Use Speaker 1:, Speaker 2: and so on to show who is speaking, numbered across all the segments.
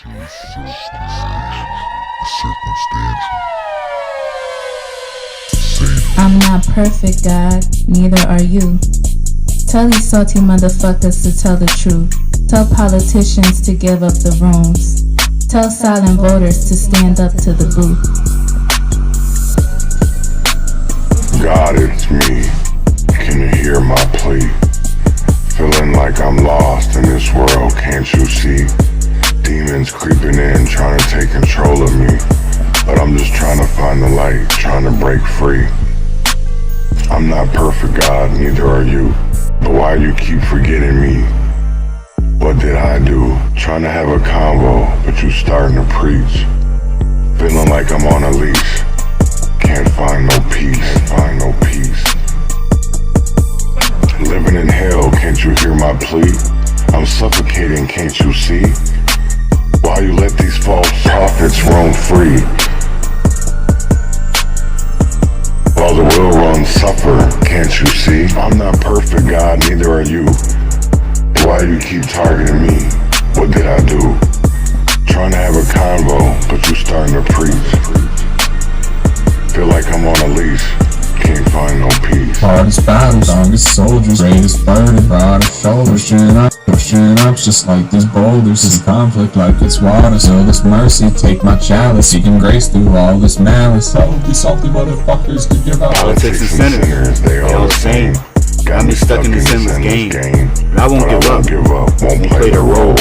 Speaker 1: I'm not perfect, God, neither are you. Tell these salty motherfuckers to tell the truth. Tell politicians to give up the rooms. Tell silent voters to stand up to the booth.
Speaker 2: God, it's me. Can you hear my plea? Feeling like I'm lost in this world, can't you see? Demons creeping in, trying to take control of me. But I'm just trying to find the light, trying to break free. I'm not perfect, God, neither are you. But why you keep forgetting me? What did I do? Trying to have a convo, but you starting to preach. Feeling like I'm on a leash. Can't find no peace, find no peace. Living in hell, can't you hear my plea? I'm suffocating, can't you see? Why you let these false prophets roam free? While the well-run suffer, can't you see? I'm not perfect, God, neither are you. Why you keep targeting me? What did I do? Trying to have a convo, but you starting to preach. Feel like I'm on a leash, can't find no peace.
Speaker 3: Hardest battles, strongest soldiers, greatest burden, broadest shoulders, pushing up just like these boulders. This conflict like it's water, so this mercy, take my chalice, seeking grace through all this malice. All of these salty motherfuckers could give up.
Speaker 4: Politics and sinners, they all the same. Got me stuck in this endless game, but I won't give up, won't play the role.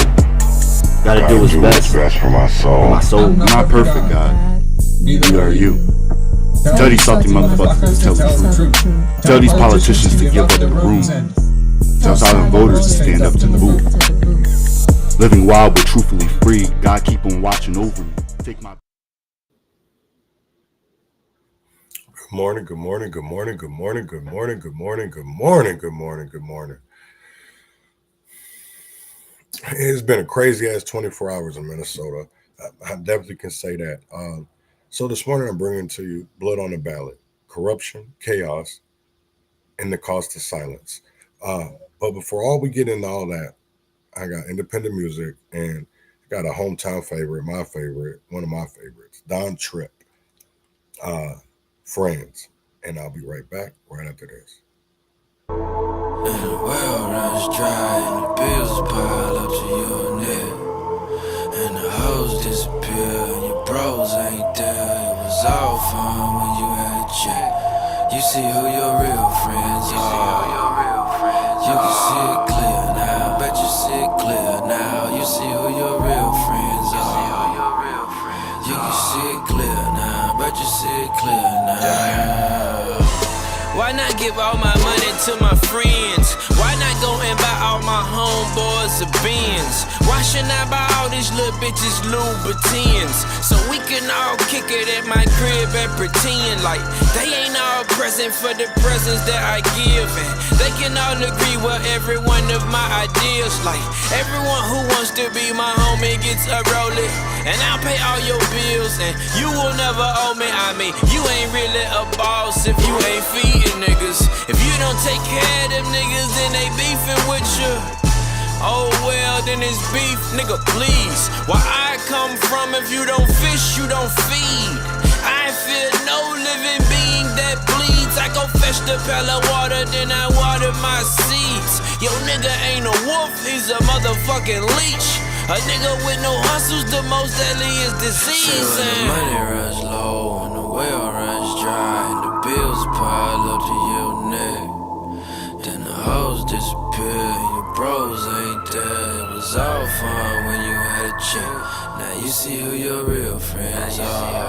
Speaker 4: Gotta do what's best
Speaker 2: for my soul.
Speaker 4: I'm not perfect, God, neither are you. Tell these salty motherfuckers to tell the truth. Tell these politicians to give up the room. Tell silent voters to stand up to the booth. Living wild but truthfully free, God keep on watching over me. Take my
Speaker 2: Good morning, good morning, good morning, good morning, good morning, good morning, good morning, good morning, good morning. It's been a crazy ass 24 hours in Minnesota. I definitely can say that. So this morning I'm bringing to you Blood on the Ballot, corruption, chaos, and the cost of silence. But before all we get into all that, I got independent music and got a hometown favorite, my favorite, one of my favorites, Don Tripp, Friends. And I'll be right back right after this.
Speaker 5: And the well runs dry and the bills pile up to your neck. And the hoes disappear and your bros ain't there. It was all fun when you had a check. You see who your real friends are. You can see it clear now, bet you see it clear now. You see who your real friends are. You can see it clear now, bet you see it clear now. Why not give all my money to my friends? Why not go and buy all my homeboys a Benz? Why shouldn't I buy all these little bitches Louboutins? So we can all kick it at my crib and pretend like they ain't all present for the presents that I give. And they can all agree with every one of my ideas. Like everyone who wants to be my homie gets a rollie. And I'll pay all your bills and you will never owe me. I mean, you ain't really a boss if you ain't feeding niggas. If you don't take care of them niggas, then they beefing with you. Oh well, then it's beef, nigga, please. Where I come from, if you don't fish, you don't feed. I fear no living being that bleeds. I go fetch the pail of water, then I water my seeds. Yo nigga ain't a wolf, he's a motherfucking leech. A nigga with no hustle's the most deadliest disease. So when the money runs low and the well runs dry and the bills pile up to your neck, then the hoes disappear and your bros ain't there. It was all fun when you had a check. Now you see who your real friends are.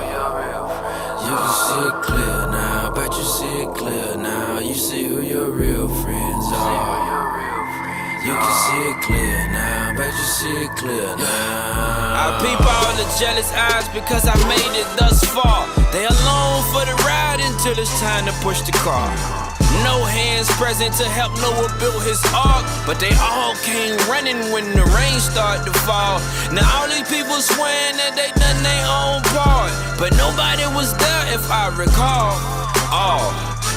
Speaker 5: You can see it clear now, bet you see it clear now. You see who your real friends are. You can see it clear now, bet you see it clear now. I peep all the jealous eyes because I made it thus far. They alone for the ride until it's time to push the car. No hands present to help Noah build his ark, but they all came running when the rain started to fall. Now all these people swearing that they done their own part, but nobody was there if I recall.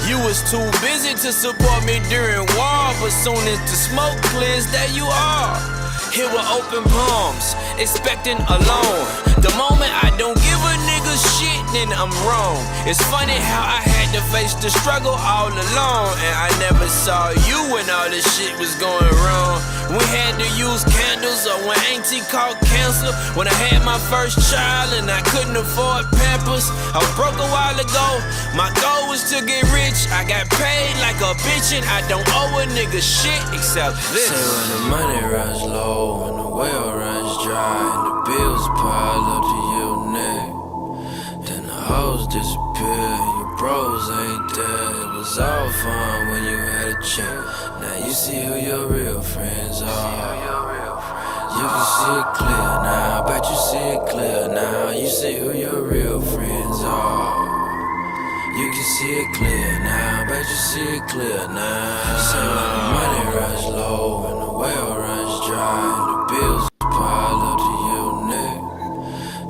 Speaker 5: You was too busy to support me during war, but soon as the smoke clears, there you are. here with open palms, expecting a loan. The moment I don't give a nigga shit, then I'm wrong. It's funny how I had to face the struggle all alone, and I never saw you when all this shit was going wrong. We had to use candles, or when auntie caught cancer, when I had my first child and I couldn't afford Pampers. I was broke a while ago, my goal was to get rich. I got paid like a bitch and I don't owe a nigga shit except this. Say when the money runs low and the well runs dry and the bills pile up to your neck, then the hoes disappear and your bros ain't there. It was all fun when you had a check. Now you see who your real friends are. You can see it clear now, bet you see it clear now. You see who your real friends are. You can see it clear now, bet you see it clear now. Say when the money runs low and the well runs dry and the bills pile up to your neck,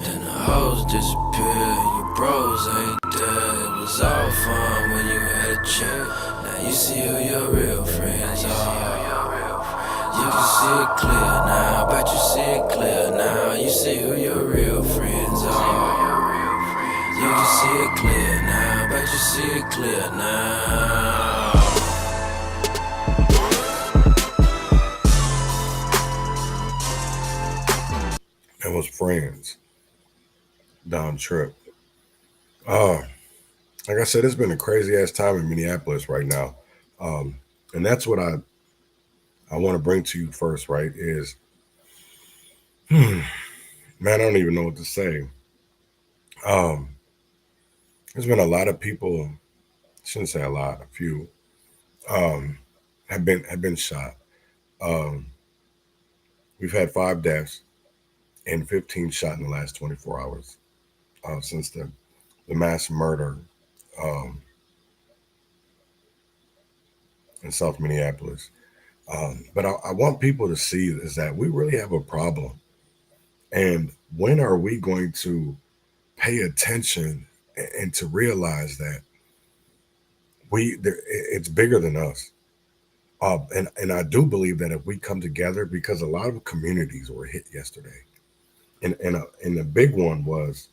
Speaker 5: then the hoes disappear and your bros ain't there. It was all fun when you had a check. Now you see who your real friends are. You can see it clear now, bet you see it clear now. You see who your real friends are. You can see it clear now, bet you see it clear now.
Speaker 2: That was Friends, Don Tripp. Like I said, it's been a crazy ass time in Minneapolis right now. And that's what I want to bring to you first, right? Is, man, I don't even know what to say. There's been a lot of people, I shouldn't say a lot, a few, have been shot. We've had 5 deaths and 15 shot in the last 24 hours since the mass murder in South Minneapolis. But I want people to see is that we really have a problem. And when are we going to pay attention and to realize that it's bigger than us? And I do believe that if we come together, because a lot of communities were hit yesterday, and the big one was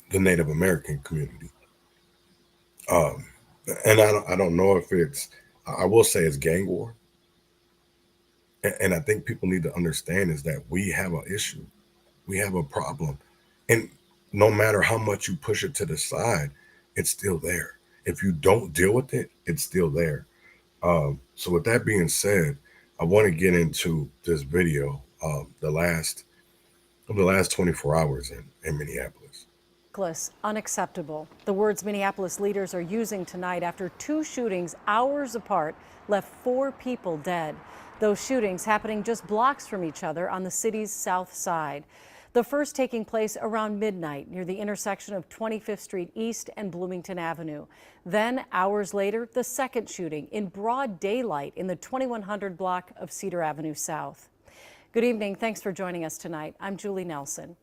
Speaker 2: the Native American community. And I don't know if I will say it's gang war. And I think people need to understand is that we have an issue. We have a problem. And no matter how much you push it to the side, it's still there. If you don't deal with it, it's still there. So with that being said, I want to get into this video of the last 24 hours in Minneapolis.
Speaker 6: Unacceptable. The words Minneapolis leaders are using tonight after 2 shootings hours apart left 4 people dead. Those shootings happening just blocks from each other on the city's south side. The first taking place around midnight near the intersection of 25th Street East and Bloomington Avenue. Then, hours later, the second shooting in broad daylight in the 2100 block of Cedar Avenue South. Good evening. Thanks for joining us tonight. I'm Julie Nelson.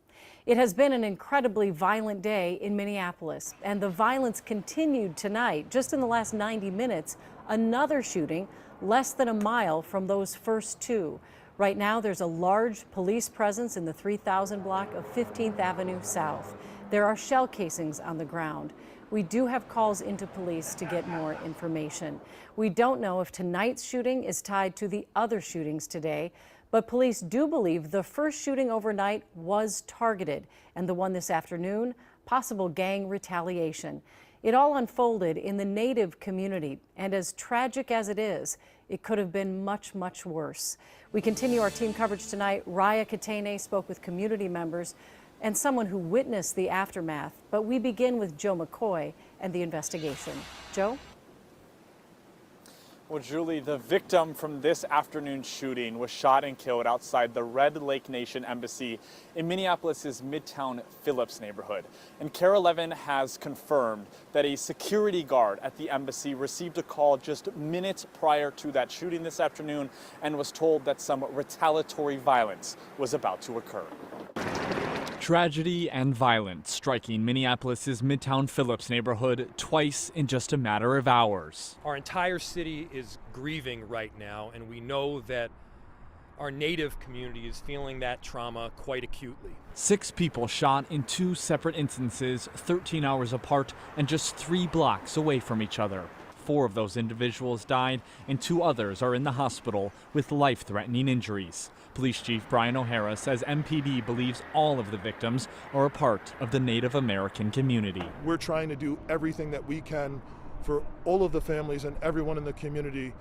Speaker 6: It has been an incredibly violent day in Minneapolis, and the violence continued tonight. Just in the last 90 minutes, another shooting less than a mile from those first 2. Right now, there's a large police presence in the 3000 block of 15th Avenue South. There are shell casings on the ground. We do have calls into police to get more information. We don't know if tonight's shooting is tied to the other shootings today, but police do believe the first shooting overnight was targeted, and the one this afternoon, possible gang retaliation. It all unfolded in the Native community, and as tragic as it is, it could have been much, much worse. We continue our team coverage tonight. Raya Katene spoke with community members and someone who witnessed the aftermath. But we begin with Joe McCoy and the investigation. Joe?
Speaker 7: Well, Julie, the victim from this afternoon's shooting was shot and killed outside the Red Lake Nation Embassy in Minneapolis's Midtown Phillips neighborhood. And KARE 11 has confirmed that a security guard at the embassy received a call just minutes prior to that shooting this afternoon and was told that some retaliatory violence was about to occur. Tragedy and violence striking Minneapolis's Midtown Phillips neighborhood twice in just a matter of hours.
Speaker 8: Our entire city is grieving right now, and we know that our native community is feeling that trauma quite acutely.
Speaker 7: 6 people shot in 2 separate instances, 13 hours apart and just 3 blocks away from each other. 4 of those individuals died and 2 others are in the hospital with life-threatening injuries. Police Chief Brian O'Hara says MPD believes all of the victims are a part of the Native American community.
Speaker 9: We're trying to do everything that we can for all of the families and everyone in the community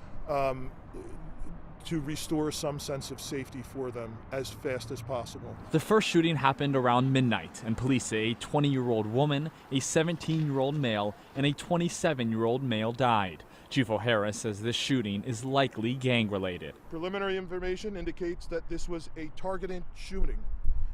Speaker 9: to restore some sense of safety for them as fast as possible.
Speaker 7: The first shooting happened around midnight, and police say a 20-year-old woman, a 17-year-old male, and a 27-year-old male died. Chief O'Hara says this shooting is likely gang-related.
Speaker 9: Preliminary information indicates that this was a targeted shooting,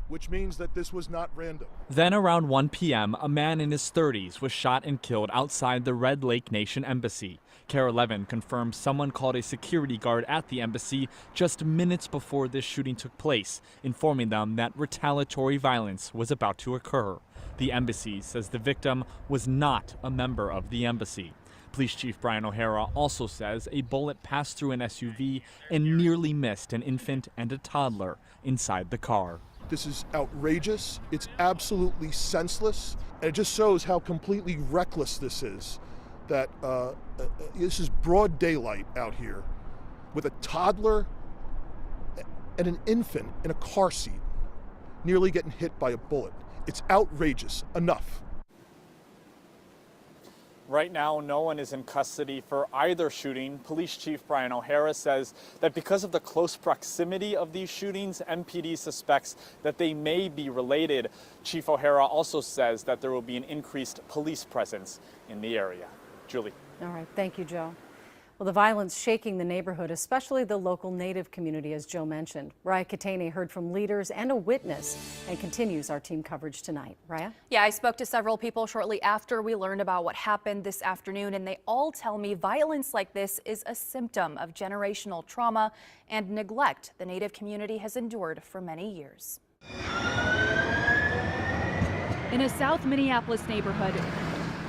Speaker 9: which means that this was not random.
Speaker 7: Then around 1 p.m., a man in his 30s was shot and killed outside the Red Lake Nation Embassy. KARE 11 confirms someone called a security guard at the embassy just minutes before this shooting took place, informing them that retaliatory violence was about to occur. The embassy says the victim was not a member of the embassy. Police Chief Brian O'Hara also says a bullet passed through an SUV and nearly missed an infant and a toddler inside the car.
Speaker 9: This is outrageous, it's absolutely senseless, and it just shows how completely reckless this is. That this is broad daylight out here with a toddler and an infant in a car seat nearly getting hit by a bullet. It's outrageous. Enough.
Speaker 7: Right now, no one is in custody for either shooting. Police Chief Brian O'Hara says that because of the close proximity of these shootings, MPD suspects that they may be related. Chief O'Hara also says that there will be an increased police presence in the area. Julie.
Speaker 6: All right, thank you, Joe. Well, the violence shaking the neighborhood, especially the local Native community, as Joe mentioned. Raya Katane heard from leaders and a witness and continues our team coverage tonight. Raya?
Speaker 10: Yeah, I spoke to several people shortly after we learned about what happened this afternoon, and they all tell me violence like this is a symptom of generational trauma and neglect the Native community has endured for many years. In a South Minneapolis neighborhood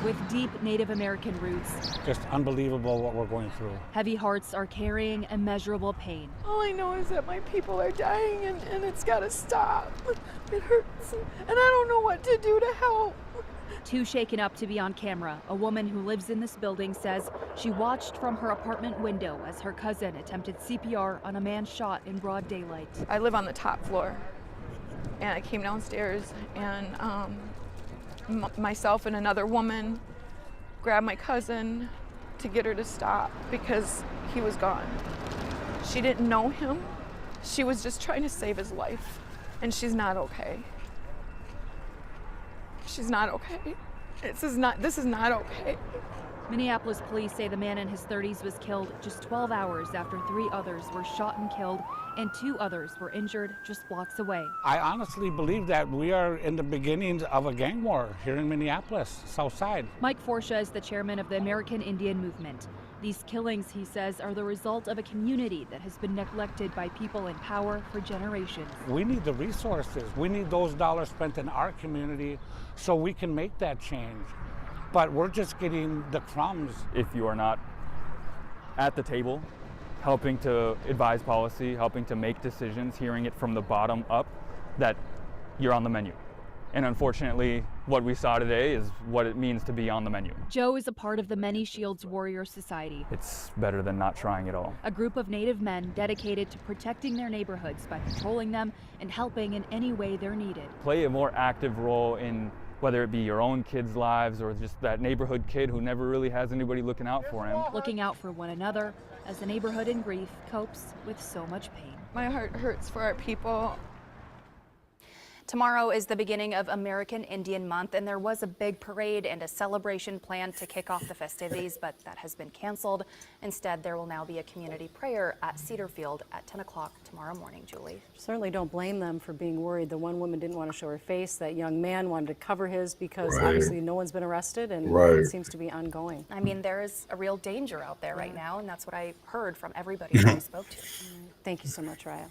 Speaker 10: with deep Native American roots.
Speaker 11: Just unbelievable what we're going through.
Speaker 10: Heavy hearts are carrying immeasurable pain.
Speaker 12: All I know is that my people are dying and it's gotta stop. It hurts and I don't know what to do to help.
Speaker 10: Too shaken up to be on camera, a woman who lives in this building says she watched from her apartment window as her cousin attempted CPR on a man shot in broad daylight.
Speaker 12: I live on the top floor and I came downstairs and myself and another woman grabbed my cousin to get her to stop because he was gone. She didn't know him. She was just trying to save his life, and she's not okay. She's not okay. This is not okay.
Speaker 10: Minneapolis police say the man in his 30s was killed just 12 hours after 3 others were shot and killed and 2 others were injured just blocks away.
Speaker 11: I honestly believe that we are in the beginnings of a gang war here in Minneapolis, South Side.
Speaker 10: Mike Forsha is the chairman of the American Indian Movement. These killings, he says, are the result of a community that has been neglected by people in power for generations.
Speaker 11: We need the resources. We need those dollars spent in our community so we can make that change. But we're just getting the crumbs.
Speaker 13: If you are not at the table, helping to advise policy, helping to make decisions, hearing it from the bottom up, that you're on the menu. And unfortunately, what we saw today is what it means to be on the menu.
Speaker 10: Joe is a part of the Many Shields Warrior Society.
Speaker 13: It's better than not trying at all.
Speaker 10: A group of Native men dedicated to protecting their neighborhoods by patrolling them and helping in any way they're needed.
Speaker 13: Play a more active role in whether it be your own kids' lives or just that neighborhood kid who never really has anybody looking out for him.
Speaker 10: Looking out for one another as the neighborhood in grief copes with so much pain.
Speaker 12: My heart hurts for our people.
Speaker 10: Tomorrow is the beginning of American Indian Month, and there was a big parade and a celebration planned to kick off the festivities, but that has been canceled. Instead, there will now be a community prayer at Cedar Field at 10 o'clock tomorrow morning, Julie.
Speaker 6: Certainly don't blame them for being worried. The one woman didn't want to show her face. That young man wanted to cover his because obviously no one's been arrested, and it seems to be ongoing.
Speaker 10: I mean, there is a real danger out there right now, and that's what I heard from everybody that I spoke to.
Speaker 6: Thank you so much, Raya.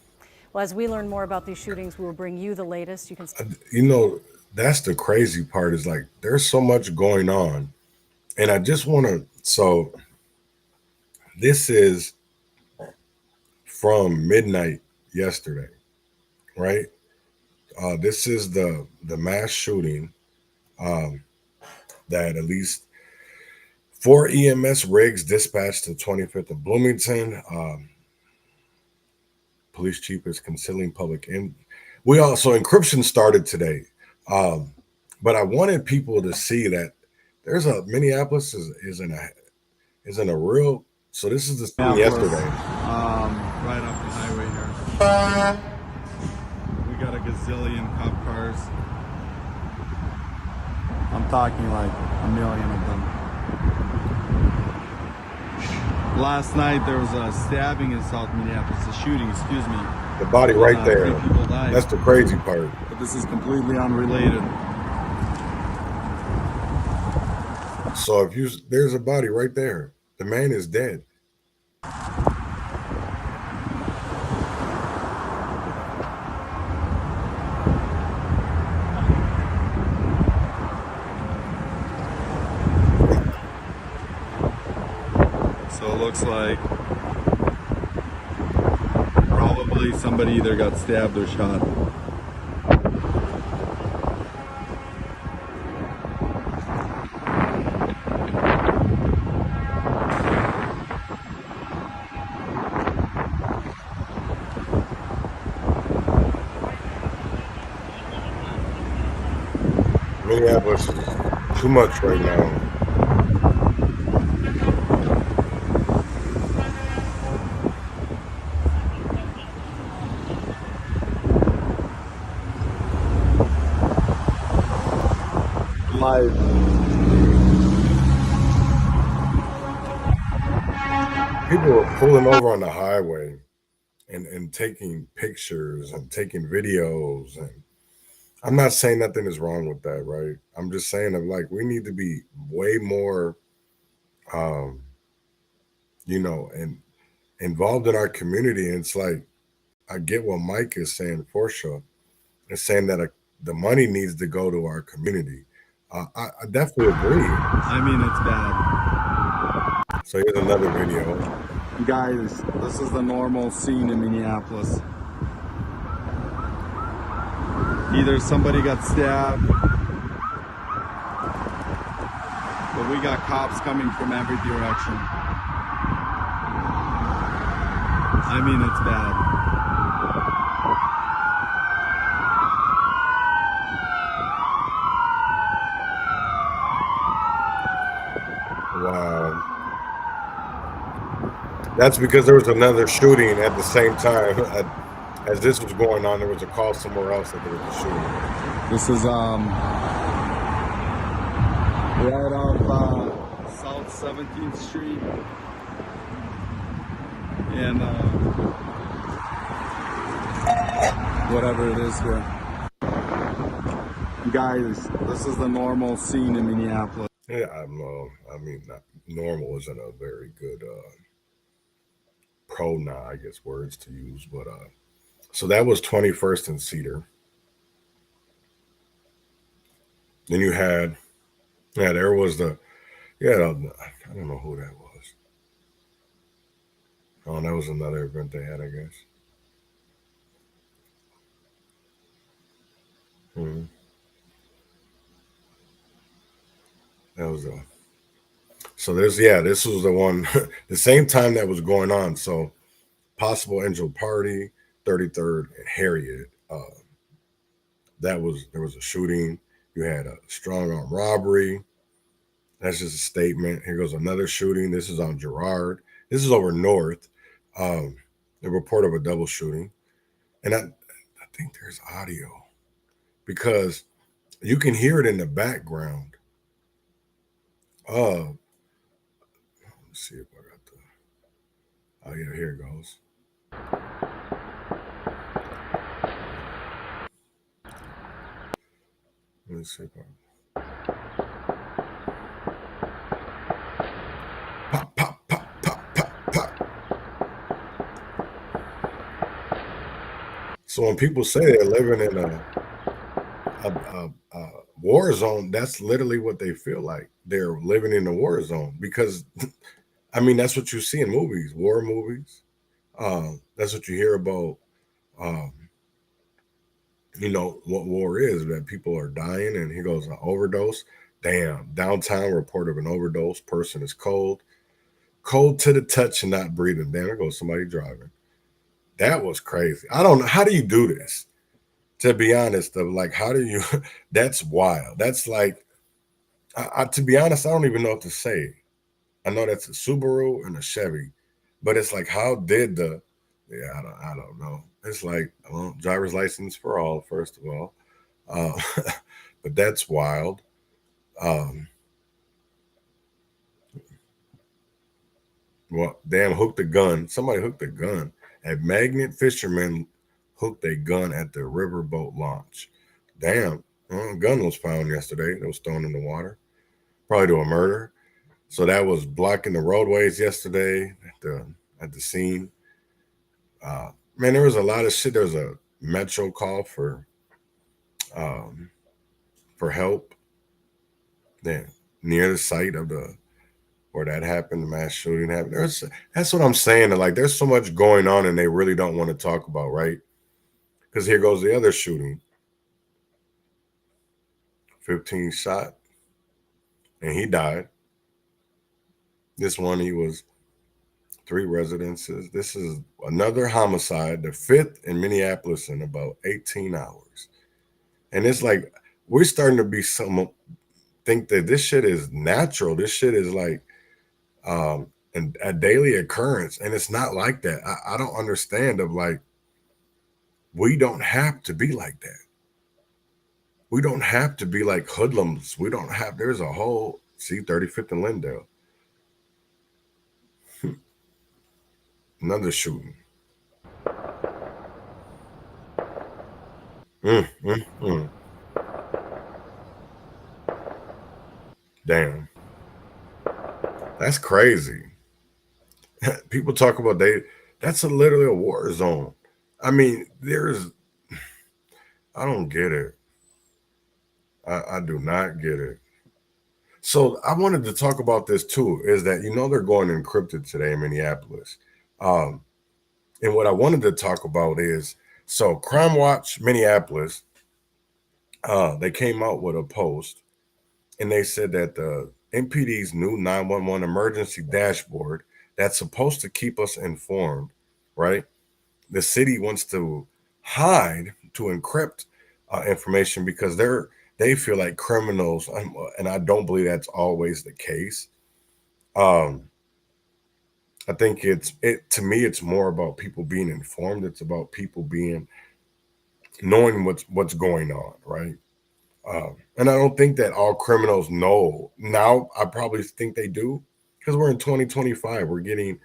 Speaker 6: Well, as we learn more about these shootings, we will bring you the latest. You can.
Speaker 2: You know, that's the crazy part is like there's so much going on. And I just want to, so this is from midnight yesterday, right? This is the mass shooting that at least 4 EMS rigs dispatched to 25th and Bloomington. Police chief is concealing public. And we also, encryption started today. But I wanted people to see that there's a Minneapolis is in a real. So this is the thing yesterday.
Speaker 14: Right off the highway here. We got a gazillion cop cars. I'm talking like a million of them. Last night there was a stabbing in South Minneapolis, a shooting, excuse me.
Speaker 2: The body right there.
Speaker 14: 3 people died.
Speaker 2: That's the crazy part.
Speaker 14: But this is completely unrelated.
Speaker 2: So there's a body right there. The man is dead.
Speaker 14: So it looks like probably somebody either got stabbed or shot.
Speaker 2: Minneapolis is too much right now.
Speaker 14: Live.
Speaker 2: People are pulling over on the highway and taking pictures and taking videos. And I'm not saying nothing is wrong with that, right? I'm just saying that like we need to be way more and involved in our community. And it's like I get what Mike is saying, Portia is saying that the money needs to go to our community. I definitely agree.
Speaker 14: I mean, it's bad.
Speaker 2: So here's another video.
Speaker 14: Guys, this is the normal scene in Minneapolis. Either somebody got stabbed, but we got cops coming from every direction. I mean, it's bad.
Speaker 2: Wow. That's because there was another shooting at the same time. As this was going on, there was a call somewhere else that there was a shooting.
Speaker 14: This is right off South 17th Street. And whatever it is here. Guys, this is the normal scene in Minneapolis.
Speaker 2: Yeah, I know. I mean, normal isn't a very good I guess, words to use. But so that was 21st and Cedar. Then you had, there was I don't know who that was. Oh, that was another event they had, I guess. That was so this was the one, the same time that was going on. So possible Angel Party, 33rd and Harriet. There was a shooting. You had a strong arm robbery. That's just a statement. Here goes another shooting. This is on Girard. This is over north. The report of a double shooting. And I think there's audio because you can hear it in the background. Let's see if I got oh yeah, here it goes. Let's see if pop, pop, pop, pop, pop, pop.
Speaker 15: So when people say they're living in a war zone, that's literally what they feel like. They're living in a war zone because, I mean, that's what you see in movies, war movies. That's what you hear about. Um, you know what war is, that people are dying, and he goes, an overdose. Damn, downtown report of an overdose. Person is cold to the touch and not breathing. Damn, there goes somebody driving. That was crazy. I don't know. How do you do this? To be honest, of like, how do you? That's wild. That's like, to be honest, I don't even know what to say. I know that's a Subaru and a Chevy, but it's like, how did the? Yeah, I don't know. It's like, well, driver's license for all, first of all, uh, but that's wild. Um, well, damn, hooked a gun. Somebody hooked a gun. A magnet fisherman hooked a gun at the riverboat launch. Damn, a gun was found yesterday. It was thrown in the water, probably to a murder. So that was blocking the roadways yesterday at the scene. Man, there was a lot of shit. There was a metro call um, for help there near the site of the where that happened, the mass shooting happened. That's what I'm saying. Like, there's so much going on, and they really don't want to talk about, right? Because here goes the other shooting. 15 shot, and he died. This one, he was 3 residences. This is another homicide, the 5th in Minneapolis in about 18 hours. And it's like, we're starting to be think that this shit is natural. This shit is like and a daily occurrence. And it's not like that. I don't understand of like, we don't have to be like that. We don't have to be like hoodlums. We don't have, there's a whole, see, 35th and Lindale. Another shooting. Mm. Damn. That's crazy. People talk about that's literally a war zone. I mean, I don't get it. I do not get it. So I wanted to talk about this too, is that, they're going encrypted today in Minneapolis. And what I wanted to talk about is, so Crime Watch Minneapolis, they came out with a post, and they said that the MPD's new 911 emergency dashboard that's supposed to keep us informed, right? The city wants to hide to encrypt information because they feel like criminals, and I don't believe that's always the case. I think to me, it's more about people being informed. It's about people knowing what's going on, right? And I don't think that all criminals know. Now, I probably think they do, because we're in 2025. We're getting,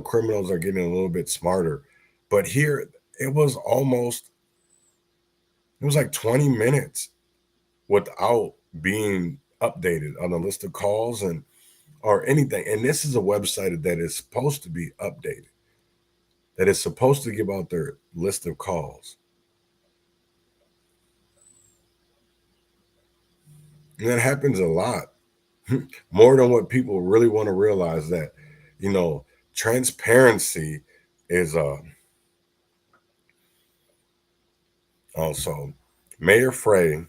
Speaker 15: criminals are getting a little bit smarter. But here, it was like 20 minutes without being updated on the list of calls or anything. And this is a website that is supposed to be updated, that is supposed to give out their list of calls. And that happens a lot, more than what people really want to realize, that, transparency is also Mayor Frey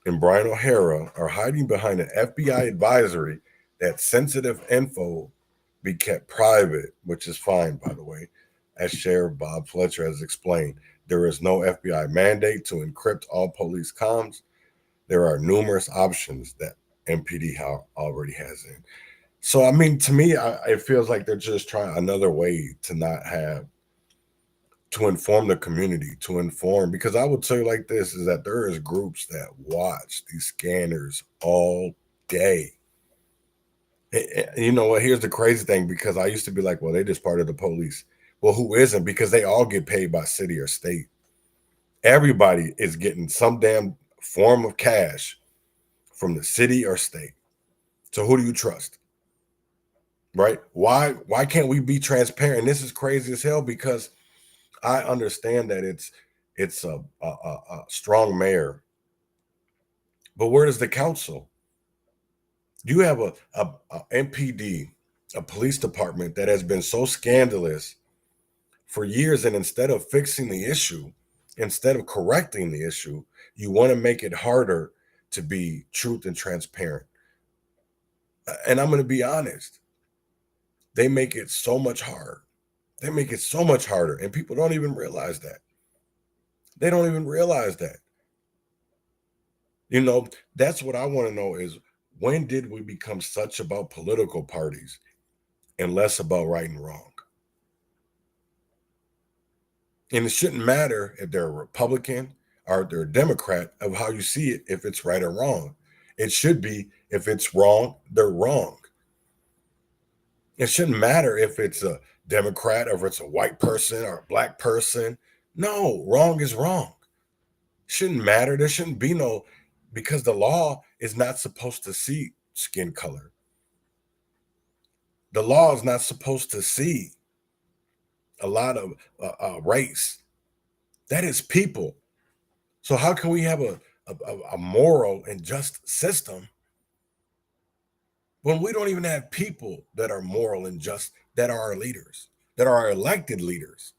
Speaker 15: and Brian O'Hara are hiding behind an FBI advisory that sensitive info be kept private, which is fine, by the way. As Sheriff Bob Fletcher has explained, there is no FBI mandate to encrypt all police comms. There are numerous options that MPD already has in. So, I mean, to me, it feels like they're just trying another way to not have to inform the community, because I will tell you like this, is that there is groups that watch these scanners all day. And you know what? Here's the crazy thing, because I used to be like, well, they just part of the police. Well, who isn't? Because they all get paid by city or state. Everybody is getting some damn form of cash from the city or state. So who do you trust? Right? Why can't we be transparent? This is crazy as hell, because I understand that it's a strong mayor, but where is the council? You have a MPD, a police department that has been so scandalous for years, and instead of fixing the issue, instead of correcting the issue, you want to make it harder to be truth and transparent. And I'm going to be honest, they make it so much harder. They make it so much harder, and people don't even realize that. They don't even realize that. You know, that's what I want to know is, when did we become such about political parties and less about right and wrong? And it shouldn't matter if they're a Republican or if they're a Democrat of how you see it, if it's right or wrong. It should be, if it's wrong, they're wrong. It shouldn't matter if it's a Democrat or if it's a white person or a black person. No, wrong is wrong. Shouldn't matter. There shouldn't be no, because the law is not supposed to see skin color. The law is not supposed to see a lot of race. That is people. So how can we have a moral and just system when we don't even have people that are moral and just, that are our leaders, that are our elected leaders?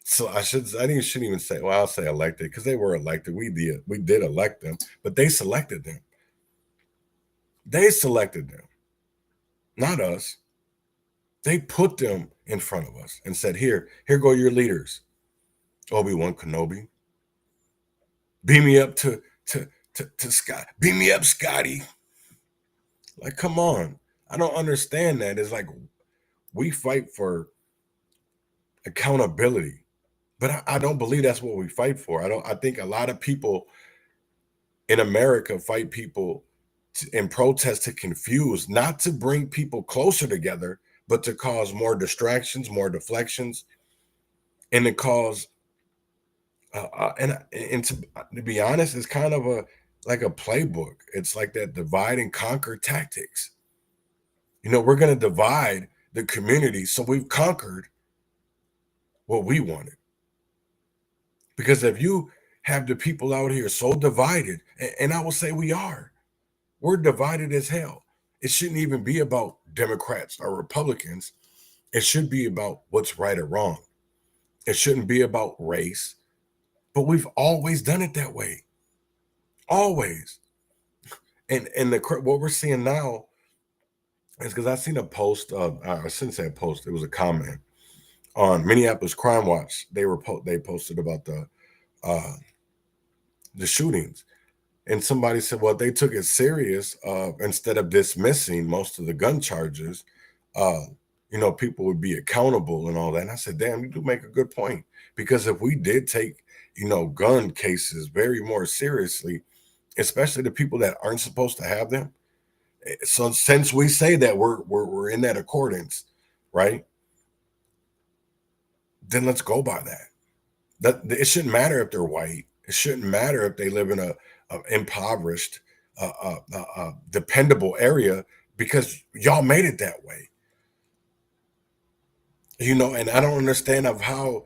Speaker 15: So I shouldn't even say, well, I'll say elected, because they were elected. We did elect them, but they selected them. They selected them, not us. They put them in front of us and said, here go your leaders. Obi-Wan Kenobi. Beam me up to Scott. Beam me up, Scotty. Like, come on. I don't understand that. It's like, we fight for accountability, but I don't believe that's what we fight for. I think a lot of people in America fight people in protest to confuse, not to bring people closer together, but to cause more distractions, more deflections, and to cause and to be honest, it's kind of like a playbook. It's like that divide and conquer tactics. You know, we're going to divide the community, so we've conquered what we wanted. Because if you have the people out here so divided, and I will say we're divided as hell. It shouldn't even be about Democrats or Republicans. It should be about what's right or wrong. It shouldn't be about race. But we've always done it that way. Always. And what we're seeing now is, because I seen a post, I shouldn't say a post, it was a comment on Minneapolis Crime Watch. They posted about the shootings. And somebody said, well, they took it serious. Instead of dismissing most of the gun charges, people would be accountable and all that. And I said, damn, you do make a good point. Because if we did take, gun cases very more seriously, especially the people that aren't supposed to have them. So since we say that we're in that accordance, right? Then let's go by that. That it shouldn't matter if they're white. It shouldn't matter if they live in a impoverished, dependable area, because y'all made it that way. And I don't understand of how.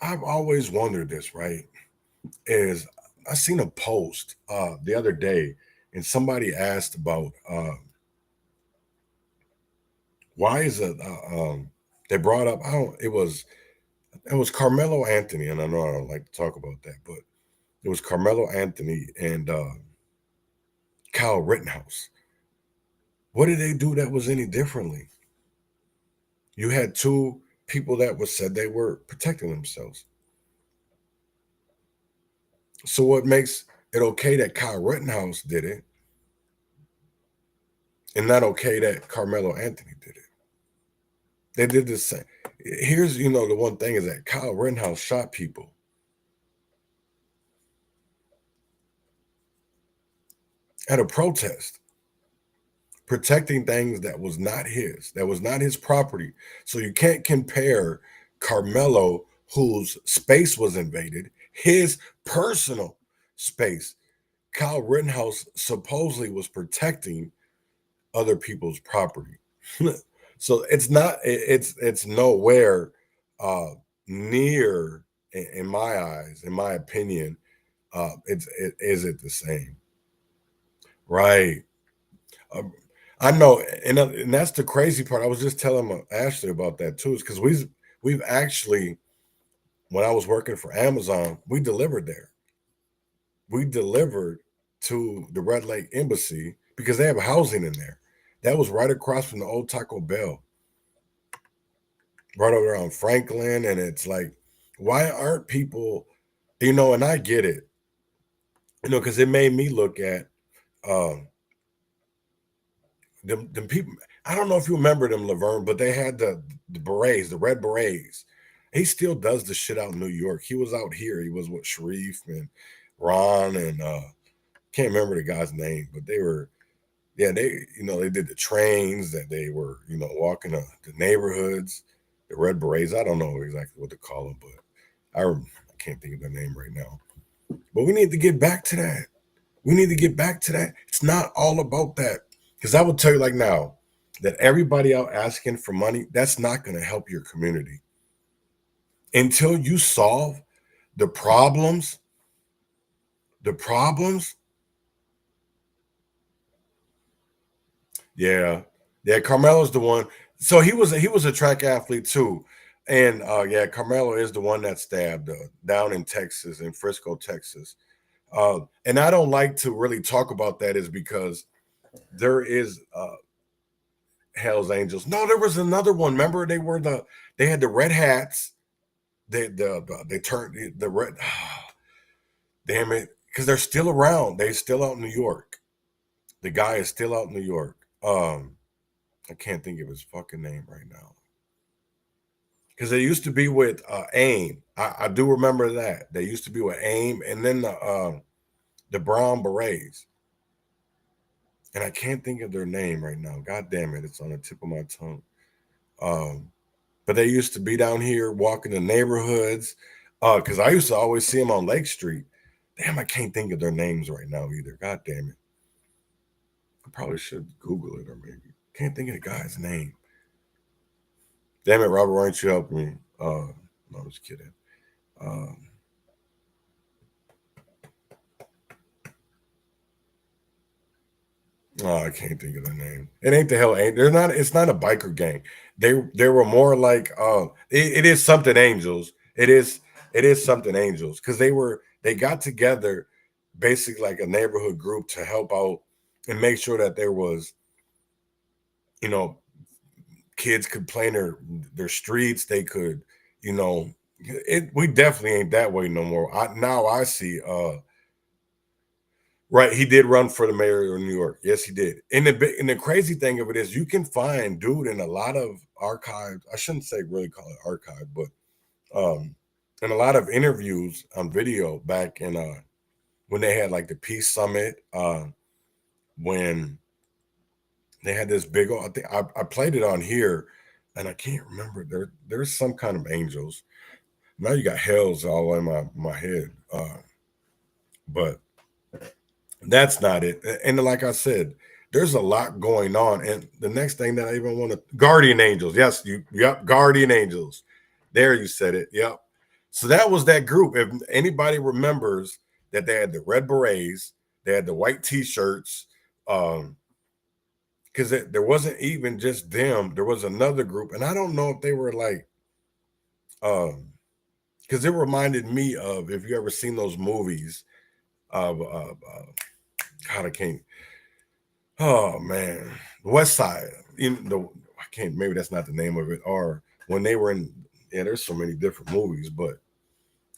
Speaker 15: I've always wondered this, right? Is I seen a post the other day, and somebody asked about why is it they brought up, it was Carmelo Anthony, and I know I don't like to talk about that, but it was Carmelo Anthony and Kyle Rittenhouse. What did they do that was any differently? You had two people that said they were protecting themselves. So what makes it okay that Kyle Rittenhouse did it and not okay that Carmelo Anthony did it? They did the same. Here's, the one thing is that Kyle Rittenhouse shot people. At a protest, protecting things that was not his property. So you can't compare Carmelo, whose space was invaded, his personal space. Kyle Rittenhouse supposedly was protecting other people's property. So it's nowhere near, in my eyes, in my opinion, is it the same? Right. I know, and that's the crazy part. I was just telling Ashley about that too, is because we've actually, when I was working for Amazon, we delivered there. We delivered to the Red Lake Embassy because they have housing in there. That was right across from the old Taco Bell, right over there on Franklin. And it's like, why aren't people, and I get it, because it made me look at them people. I don't know if you remember them, Laverne, but they had the berets, the red berets. He still does the shit out in New York. He was out here. He was with Sharif and Ron and can't remember the guy's name, but they were, they they did the trains that they were, walking the neighborhoods, the red berets. I don't know exactly what to call them, but I can't think of their name right now. But we need to get back to that. We need to get back to that. It's not all about that. Because I will tell you like now that everybody out asking for money, that's not going to help your community. Until you solve the problems, yeah. Carmelo's the one. So he was a track athlete too. And Carmelo is the one that stabbed down in Texas, in Frisco, Texas. And I don't like to really talk about that is because there is Hell's Angels. No, there was another one. Remember, they had the red hats. They turned the red. Damn it, because they're still around. They're still out in New York. The guy is still out in New York. I can't think of his fucking name right now. Because they used to be with AIM. I do remember that. They used to be with AIM, and then the Brown Berets. And I can't think of their name right now. God damn it, it's on the tip of my tongue. But they used to be down here walking the neighborhoods. Because I used to always see them on Lake Street. Damn, I can't think of their names right now either. God damn it. I probably should Google it or maybe. Can't think of the guy's name. Damn it, Robert, why don't you help me? No, I'm just kidding. I can't think of the name. It ain't the hell. They're not. It's not a biker gang. They were more like. It is something angels. It is something angels because they got together, basically like a neighborhood group to help out and make sure that there was, kids could play in their streets. They could, we definitely ain't that way no more. I see. Right, he did run for the mayor of New York. Yes, he did. And the crazy thing of it is, you can find dude in a lot of archives. I shouldn't say really call it archive, but in a lot of interviews on video back in when they had like the Peace Summit, when they had this big old. I think I played it on here, and I can't remember. There's some kind of angels. Now you got hells all in my head, but. That's not it. And like I said, there's a lot going on. And the next thing that I even want to guardian angels. Yes, guardian angels. There you said it. Yep. So that was that group. If anybody remembers that they had the red berets, they had the white t-shirts, because there wasn't even just them. There was another group, and I don't know if they were like, because it reminded me of, if you ever seen those movies of God, I can't. Oh man, West Side. I can't. Maybe that's not the name of it. Or when they were in. Yeah, there's so many different movies, but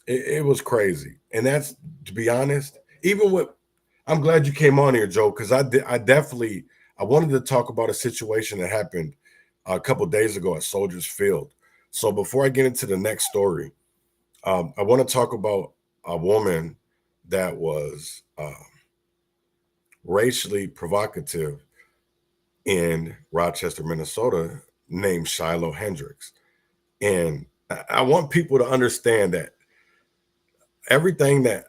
Speaker 15: it was crazy. And that's, to be honest, even with. I'm glad you came on here, Joe, because I definitely wanted to talk about a situation that happened a couple days ago at Soldiers Field. So before I get into the next story, I want to talk about a woman that was. Racially provocative in Rochester, Minnesota, named Shiloh Hendricks. And I want people to understand that everything that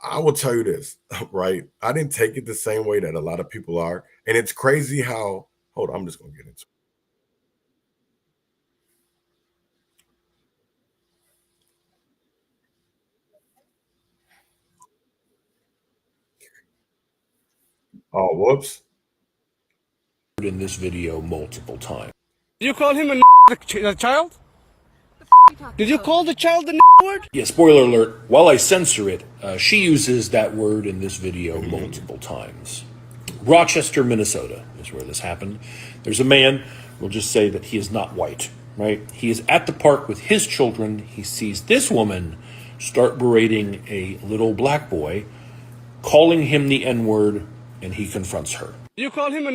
Speaker 15: I will tell you this, right? I didn't take it the same way that a lot of people are. And it's crazy how, hold on, I'm just going to get into it. Oh, whoops.
Speaker 16: In this video multiple times.
Speaker 17: Did you call him a child? Did you call the child the word?
Speaker 16: Yeah, spoiler alert, while I censor it, she uses that word in this video multiple times. Rochester, Minnesota is where this happened. There's a man, we'll just say that he is not white, right? He is at the park with his children. He sees this woman start berating a little black boy, calling him the N-word, and he confronts her.
Speaker 17: Did you call him a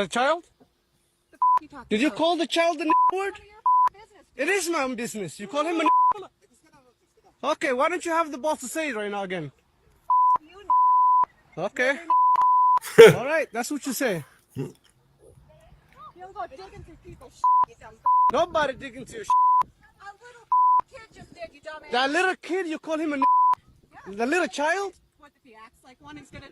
Speaker 17: child? Did you call the child the word? It is my own business. You call him a Okay, why don't you have the boss to say it right now again? Okay. All right, that's what you say. Nobody dig into your That little kid, you call him a The little child?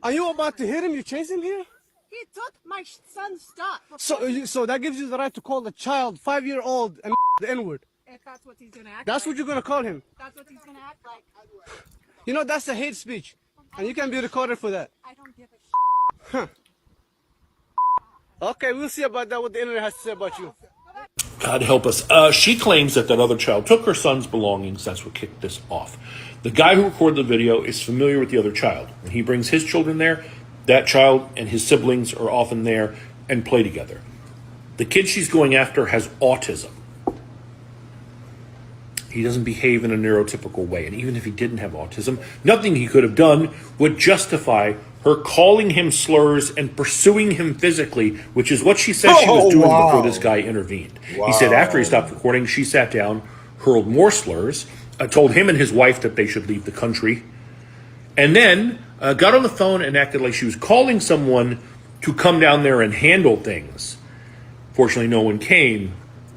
Speaker 17: Are you about to hit him? You chase him here?
Speaker 18: He took my son's stuff.
Speaker 17: So that gives you the right to call the child 5-year-old and the N-word.
Speaker 18: If that's what he's gonna act
Speaker 17: That's what you're gonna call him.
Speaker 18: That's what he's gonna act like.
Speaker 17: You know, that's a hate speech. And you can be recorded for that.
Speaker 18: I don't give a
Speaker 17: Huh. Okay, we'll see about that, what the internet has to say about you.
Speaker 16: God help us. She claims that other child took her son's belongings. That's what kicked this off. The guy who recorded the video is familiar with the other child. When he brings his children there, that child and his siblings are often there and play together. The kid she's going after has autism. He doesn't behave in a neurotypical way. And even if he didn't have autism, nothing he could have done would justify her calling him slurs and pursuing him physically, which is what she said she was doing before this guy intervened. He said after he stopped recording, she sat down, hurled more slurs, told him and his wife that they should leave the country, and then got on the phone and acted like she was calling someone to come down there and handle things. Fortunately, no one came,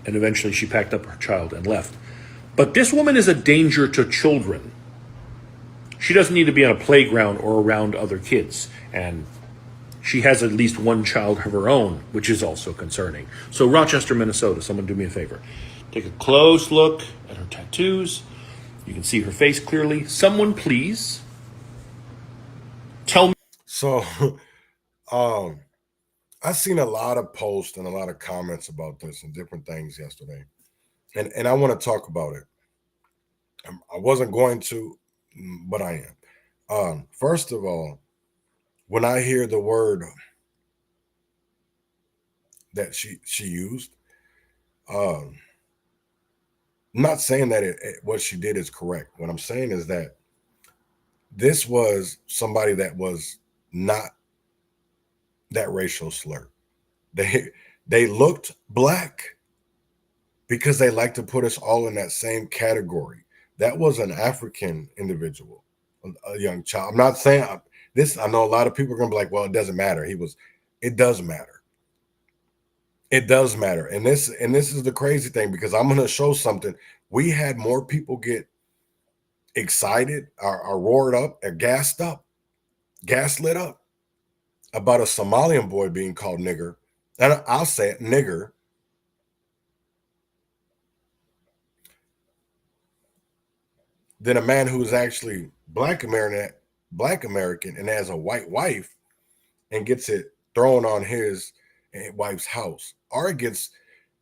Speaker 16: and eventually she packed up her child and left. But this woman is a danger to children. She doesn't need to be on a playground or around other kids. And she has at least one child of her own, which is also concerning. So Rochester, Minnesota, someone do me a favor. Take a close look at her tattoos. You can see her face clearly. Someone please tell me.
Speaker 15: So, I've seen a lot of posts and a lot of comments about this and different things yesterday. And I want to talk about it. I wasn't going to, but I am. First of all, when I hear the word that she used, I'm not saying that what she did is correct. What I'm saying is that this was somebody that was not that racial slur. They looked black because they like to put us all in that same category. That was an African individual, a young child. I'm not saying this. I know a lot of people are going to be like, well, it doesn't matter. It does matter. It does matter. And this is the crazy thing, because I'm going to show something. We had more people get excited or roared up or gaslit up about a Somalian boy being called nigger. And I'll say it, nigger. Than a man who's actually black American and has a white wife and gets it thrown on his wife's house, or gets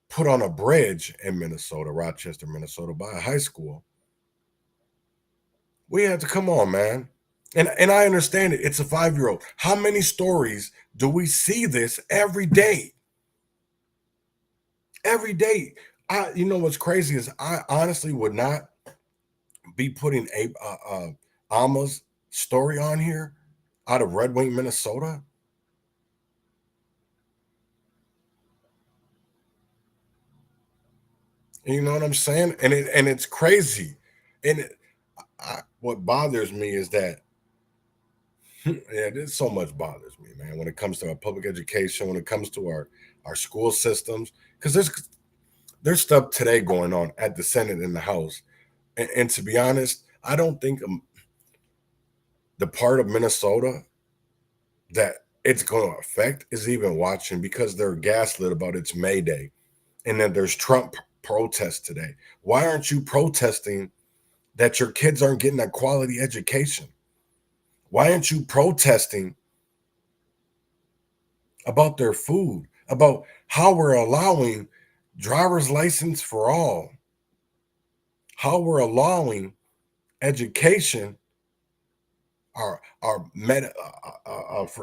Speaker 15: put on a bridge in Minnesota, Rochester, Minnesota, by a high school. We have to come on, man. And I understand it. It's a 5-year-old. How many stories do we see this every day? Every day. You know what's crazy is I honestly would not be putting Alma's story on here out of Red Wing, Minnesota. You know what I'm saying? And it's crazy. And what bothers me is that, yeah, there's so much bothers me, man, when it comes to our public education, when it comes to our school systems, because there's stuff today going on at the Senate and the House. And to be honest, I don't think the part of Minnesota that it's going to affect is even watching, because they're gaslit about it's May Day. And then there's Trump protests today. Why aren't you protesting that your kids aren't getting a quality education? Why aren't you protesting about their food, about how we're allowing driver's license for all, how we're allowing education for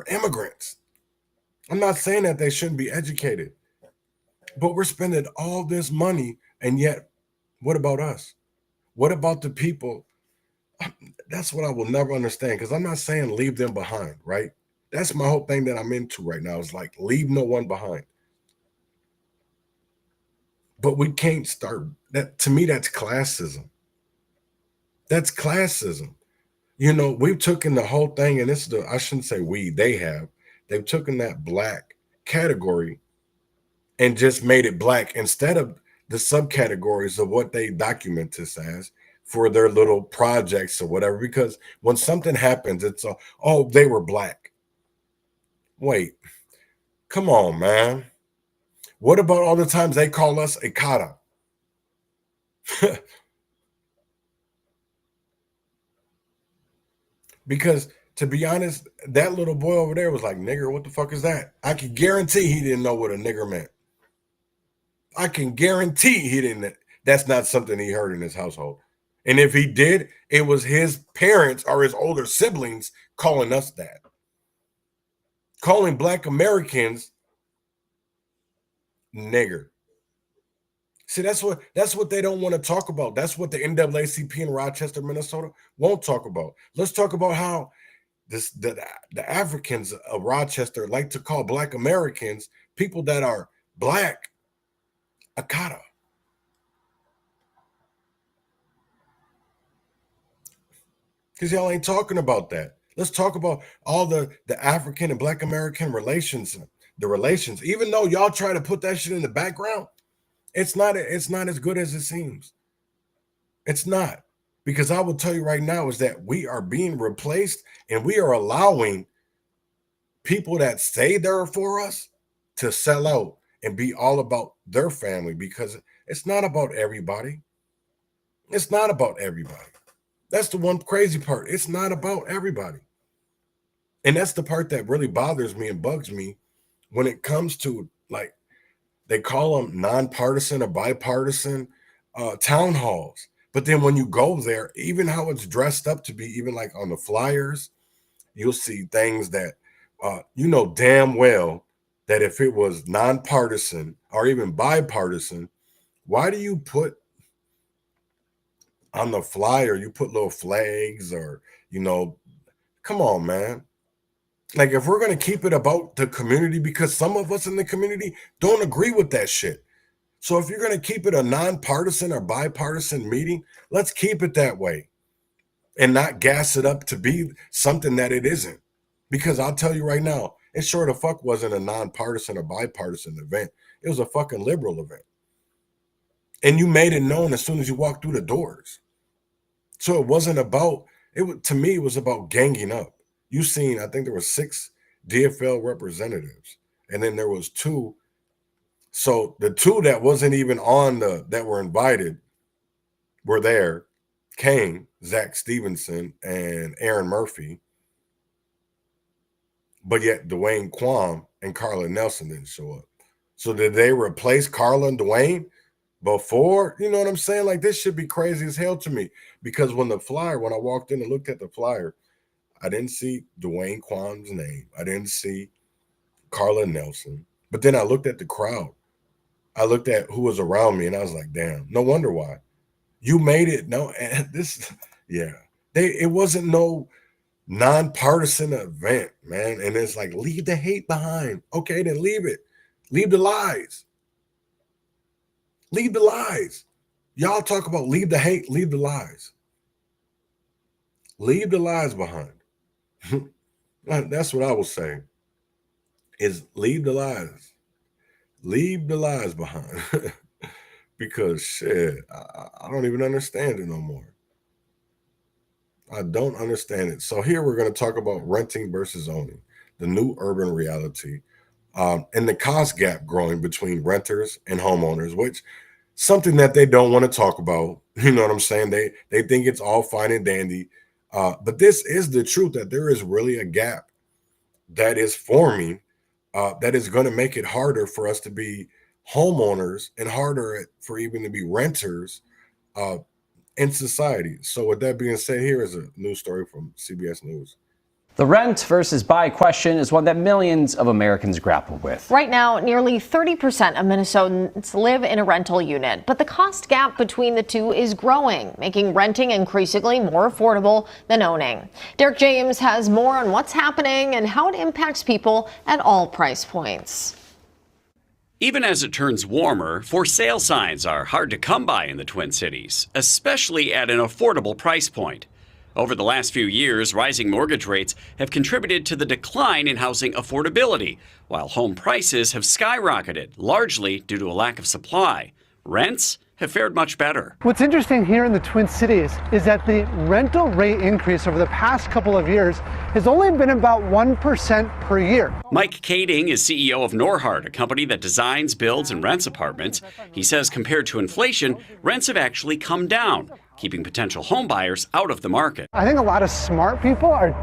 Speaker 15: immigrants. I'm not saying that they shouldn't be educated, but we're spending all this money, and yet, what about us? What about the people? That's what I will never understand, because I'm not saying leave them behind, right? That's my whole thing that I'm into right now, is like leave no one behind. But we can't start that. To me, that's classism. That's classism. You know, we've taken the whole thing, and I shouldn't say we, they've taken that black category and just made it black instead of the subcategories of what they document this as for their little projects or whatever. Because when something happens, it's oh, they were black. Wait, come on, man. What about all the times they call us a kata? Because to be honest, that little boy over there was like, nigger, what the fuck is that? I can guarantee he didn't know what a nigger meant. I can guarantee he didn't. That's not something he heard in his household. And if he did, it was his parents or his older siblings calling us that. Calling Black Americans nigger. See, that's what they don't want to talk about. That's what the NAACP in Rochester, Minnesota won't talk about. Let's talk about how the Africans of Rochester like to call Black Americans, people that are black, akata. Because y'all ain't talking about that. Let's talk about all the African and Black American relations, the relations. Even though y'all try to put that shit in the background, it's not as good as it seems. It's not. Because I will tell you right now is that we are being replaced, and we are allowing people that say they're for us to sell out and be all about their family, because it's not about everybody. It's not about everybody. That's the one crazy part. It's not about everybody. And that's the part that really bothers me and bugs me when it comes to, like, they call them nonpartisan or bipartisan town halls. But then when you go there, even how it's dressed up to be, even like on the flyers, you'll see things that you know damn well that if it was nonpartisan or even bipartisan, why do you put on the flyer, you put little flags or, you know, come on, man. Like, if we're going to keep it about the community, because some of us in the community don't agree with that shit. So if you're going to keep it a nonpartisan or bipartisan meeting, let's keep it that way and not gas it up to be something that it isn't. Because I'll tell you right now, it sure the fuck wasn't a nonpartisan or bipartisan event. It was a fucking liberal event. And you made it known as soon as you walked through the doors. So it wasn't about, to me, it was about ganging up. You seen, I think there were 6 DFL representatives, and then there was 2. So the 2 that wasn't even on that were invited were there, came, Zach Stevenson and Aaron Murphy. But yet Dwayne Quam and Carla Nelson didn't show up. So did they replace Carla and Dwayne before? You know what I'm saying? Like, this should be crazy as hell to me. Because when I walked in and looked at the flyer, I didn't see Dwayne Quam's name. I didn't see Carla Nelson. But then I looked at the crowd. I looked at who was around me, and I was like, damn, no wonder why. You made it. No, and this, yeah. It wasn't no nonpartisan event, man. And it's like, leave the hate behind. Okay, then leave it. Leave the lies. Leave the lies. Y'all talk about leave the hate, leave the lies. Leave the lies behind. That's what I was saying. Is leave the lies. Leave the lies behind. Because shit, I don't even understand it no more. I don't understand it. So here we're going to talk about renting versus owning, the new urban reality, and the cost gap growing between renters and homeowners, which something that they don't want to talk about. You know what I'm saying? They think it's all fine and dandy. But this is the truth, that there is really a gap that is forming that is going to make it harder for us to be homeowners and harder for even to be renters in society. So with that being said, here is a news story from CBS News.
Speaker 19: The rent versus buy question is one that millions of Americans grapple with.
Speaker 20: Right now, nearly 30% of Minnesotans live in a rental unit, but the cost gap between the two is growing, making renting increasingly more affordable than owning. Derek James has more on what's happening and how it impacts people at all price points.
Speaker 21: Even as it turns warmer, for sale signs are hard to come by in the Twin Cities, especially at an affordable price point. Over the last few years, rising mortgage rates have contributed to the decline in housing affordability, while home prices have skyrocketed, largely due to a lack of supply. Rents have fared much better.
Speaker 22: What's interesting here in the Twin Cities is that the rental rate increase over the past couple of years has only been about 1% per year.
Speaker 21: Mike Kading is CEO of Norhart, a company that designs, builds, and rents apartments. He says compared to inflation, rents have actually come down, keeping potential home buyers out of the market.
Speaker 22: I think a lot of smart people are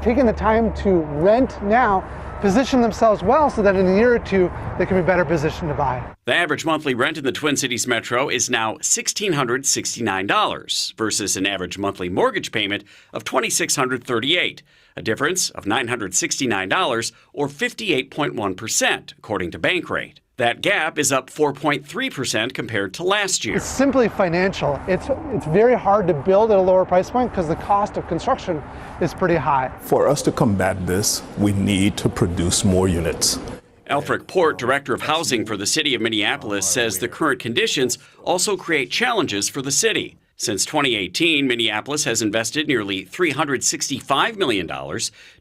Speaker 22: taking the time to rent now, position themselves well so that in a year or two they can be better positioned to buy.
Speaker 21: The average monthly rent in the Twin Cities metro is now $1,669 versus an average monthly mortgage payment of $2,638, a difference of $969 or 58.1%, according to Bankrate. That gap is up 4.3% compared to last year.
Speaker 22: It's simply financial. It's very hard to build at a lower price point because the cost of construction is pretty high.
Speaker 23: For us to combat this, we need to produce more units.
Speaker 21: Alfred Port, Director of Housing for the City of Minneapolis, says the current conditions also create challenges for the city. Since 2018, Minneapolis has invested nearly $365 million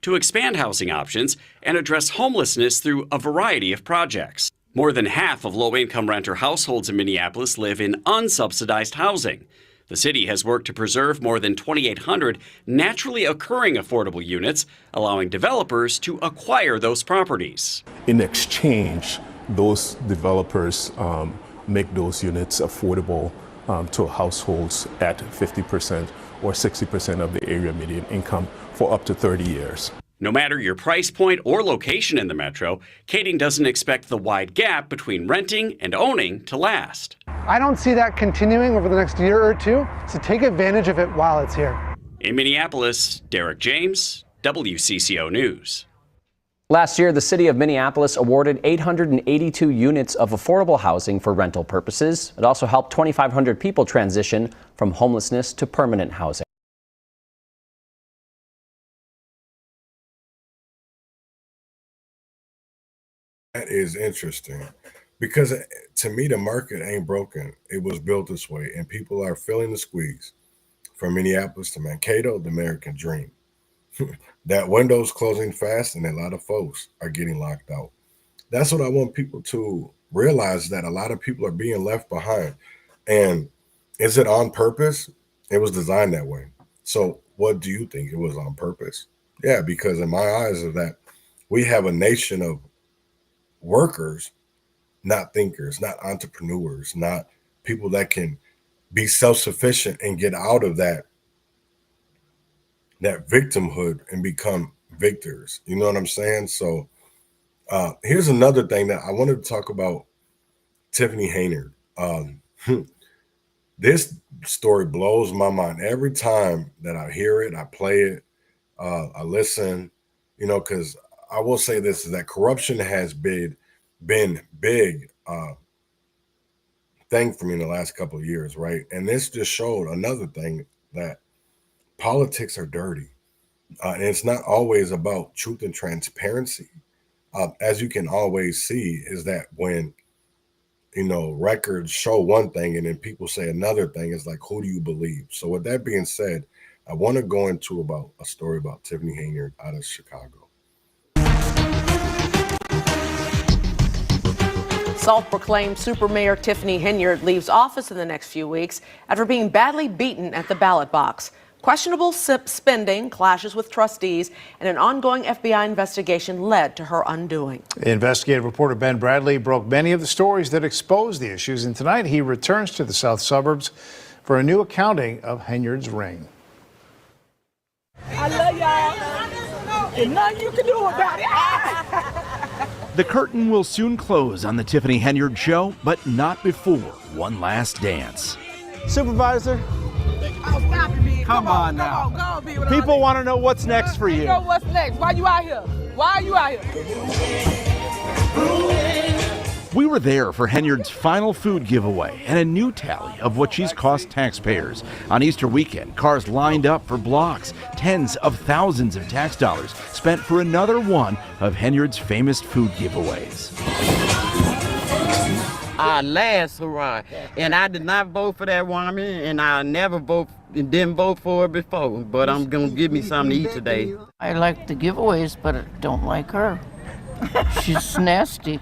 Speaker 21: to expand housing options and address homelessness through a variety of projects. More than half of low-income renter households in Minneapolis live in unsubsidized housing. The city has worked to preserve more than 2,800 naturally occurring affordable units, allowing developers to acquire those properties.
Speaker 23: In exchange, those developers make those units affordable to households at 50% or 60% of the area median income for up to 30 years.
Speaker 21: No matter your price point or location in the metro, Kading doesn't expect the wide gap between renting and owning to last.
Speaker 22: I don't see that continuing over the next year or two, so take advantage of it while it's here.
Speaker 21: In Minneapolis, Derek James, WCCO News.
Speaker 19: Last year, the city of Minneapolis awarded 882 units of affordable housing for rental purposes. It also helped 2,500 people transition from homelessness to permanent housing.
Speaker 15: That is interesting because to me, the market ain't broken. It was built this way, and people are feeling the squeeze. From Minneapolis to Mankato, the American dream. That window's closing fast, and a lot of folks are getting locked out. That's what I want people to realize, that a lot of people are being left behind. And is it on purpose? It was designed that way. So what do you think? It was on purpose? Yeah, because in my eyes of that, we have a nation of workers, not thinkers, not entrepreneurs, not people that can be self-sufficient and get out of that victimhood and become victors. You know what I'm saying? So here's another thing that I wanted to talk about. Tiffany Haynard. This story blows my mind every time that I hear it, I play it, I listen, because I will say this, is that corruption has been big thing for me in the last couple of years, right? And this just showed another thing, that politics are dirty. And it's not always about truth and transparency. As you can always see, is that when, records show one thing and then people say another thing, it's like, who do you believe? So with that being said, I want to go into about a story about Tiffany Haynard out of Chicago.
Speaker 24: Self-proclaimed super mayor Tiffany Haynard leaves office in the next few weeks after being badly beaten at the ballot box. Questionable spending, clashes with trustees, and an ongoing FBI investigation led to her undoing.
Speaker 25: Investigative reporter Ben Bradley broke many of the stories that exposed the issues, and tonight he returns to the south suburbs for a new accounting of Haynard's reign.
Speaker 26: I love y'all. There's nothing you can do about it.
Speaker 1: The curtain will soon close on the Tiffany Henyard show, but not before one last dance.
Speaker 3: Supervisor, come on now. People want to know what's next for you.
Speaker 4: Know what's next? Why you out here? Why are you out here?
Speaker 1: We were there for Henyard's final food giveaway and a new tally of what she's cost taxpayers. On Easter weekend, cars lined up for blocks. Tens of thousands of tax dollars spent for another one of Henyard's famous food giveaways.
Speaker 5: Our last hurrah, and I did not vote for that woman, and I never didn't vote for her before, but I'm gonna give me something to eat today.
Speaker 8: I like the giveaways, but I don't like her. She's nasty.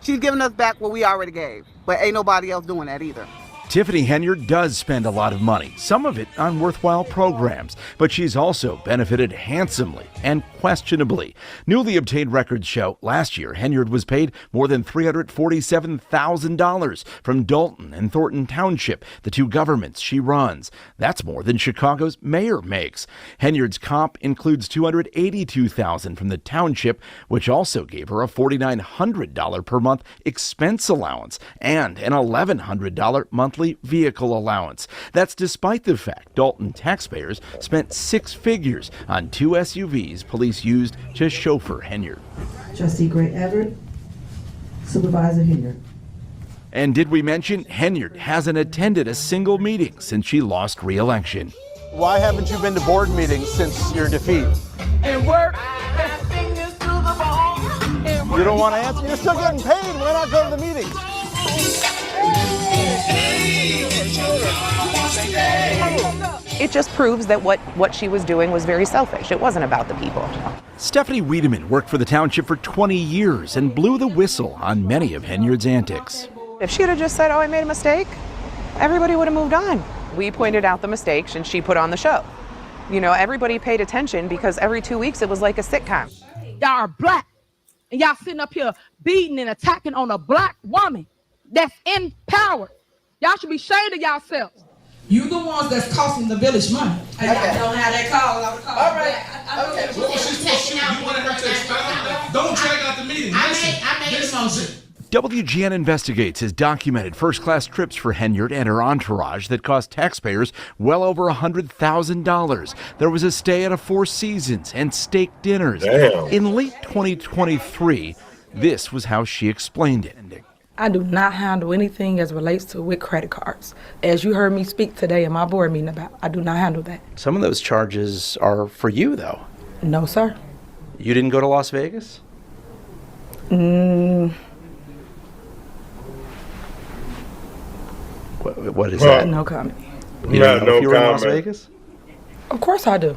Speaker 26: She's giving us back what we already gave, but ain't nobody else doing that either.
Speaker 1: Tiffany Henyard does spend a lot of money, some of it on worthwhile programs, but she's also benefited handsomely and questionably. Newly obtained records show last year Henyard was paid more than $347,000 from Dalton and Thornton Township, the two governments she runs. That's more than Chicago's mayor makes. Henyard's comp includes $282,000 from the township, which also gave her a $4,900 per month expense allowance and an $1,100 monthly vehicle allowance. That's despite the fact Dalton taxpayers spent six figures on two SUVs police used to chauffeur Henyard.
Speaker 27: Trustee Gray Everett, Supervisor Henyard.
Speaker 1: And did we mention Henyard hasn't attended a single meeting since she lost re-election?
Speaker 3: Why haven't you been to board meetings since your defeat?
Speaker 4: And work.
Speaker 3: You don't want to answer? You're still getting paid. Why not go to the meetings?
Speaker 28: It just proves that what she was doing was very selfish. It wasn't about the people.
Speaker 1: Stephanie Wiedemann worked for the township for 20 years and blew the whistle on many of Henyard's antics.
Speaker 28: If she had just said, "Oh, I made a mistake," everybody would have moved on. We pointed out the mistakes and she put on the show. You know, everybody paid attention because every 2 weeks it was like a sitcom.
Speaker 4: Y'all are black, and y'all sitting up here beating and attacking on a black woman that's in power. Y'all should be ashamed of yourselves.
Speaker 29: You the ones that's costing the village money.
Speaker 4: Okay.
Speaker 29: I don't have that call. All right. Okay. What was she supposed to do? You wanted her to expound? Don't drag out the meeting. I made a motion.
Speaker 1: WGN Investigates has documented first-class trips for Henyard and her entourage that cost taxpayers well over $100,000. There was a stay at a Four Seasons and steak dinners.
Speaker 15: Damn.
Speaker 1: In late 2023, this was how she explained it.
Speaker 29: I do not handle anything as relates to with credit cards. As you heard me speak today in my board meeting about, I do not handle that.
Speaker 30: Some of those charges are for you, though.
Speaker 29: No, sir.
Speaker 30: You didn't go to Las Vegas? What is that?
Speaker 29: No comment.
Speaker 30: You don't know if you were in Las Vegas?
Speaker 29: Of course I do.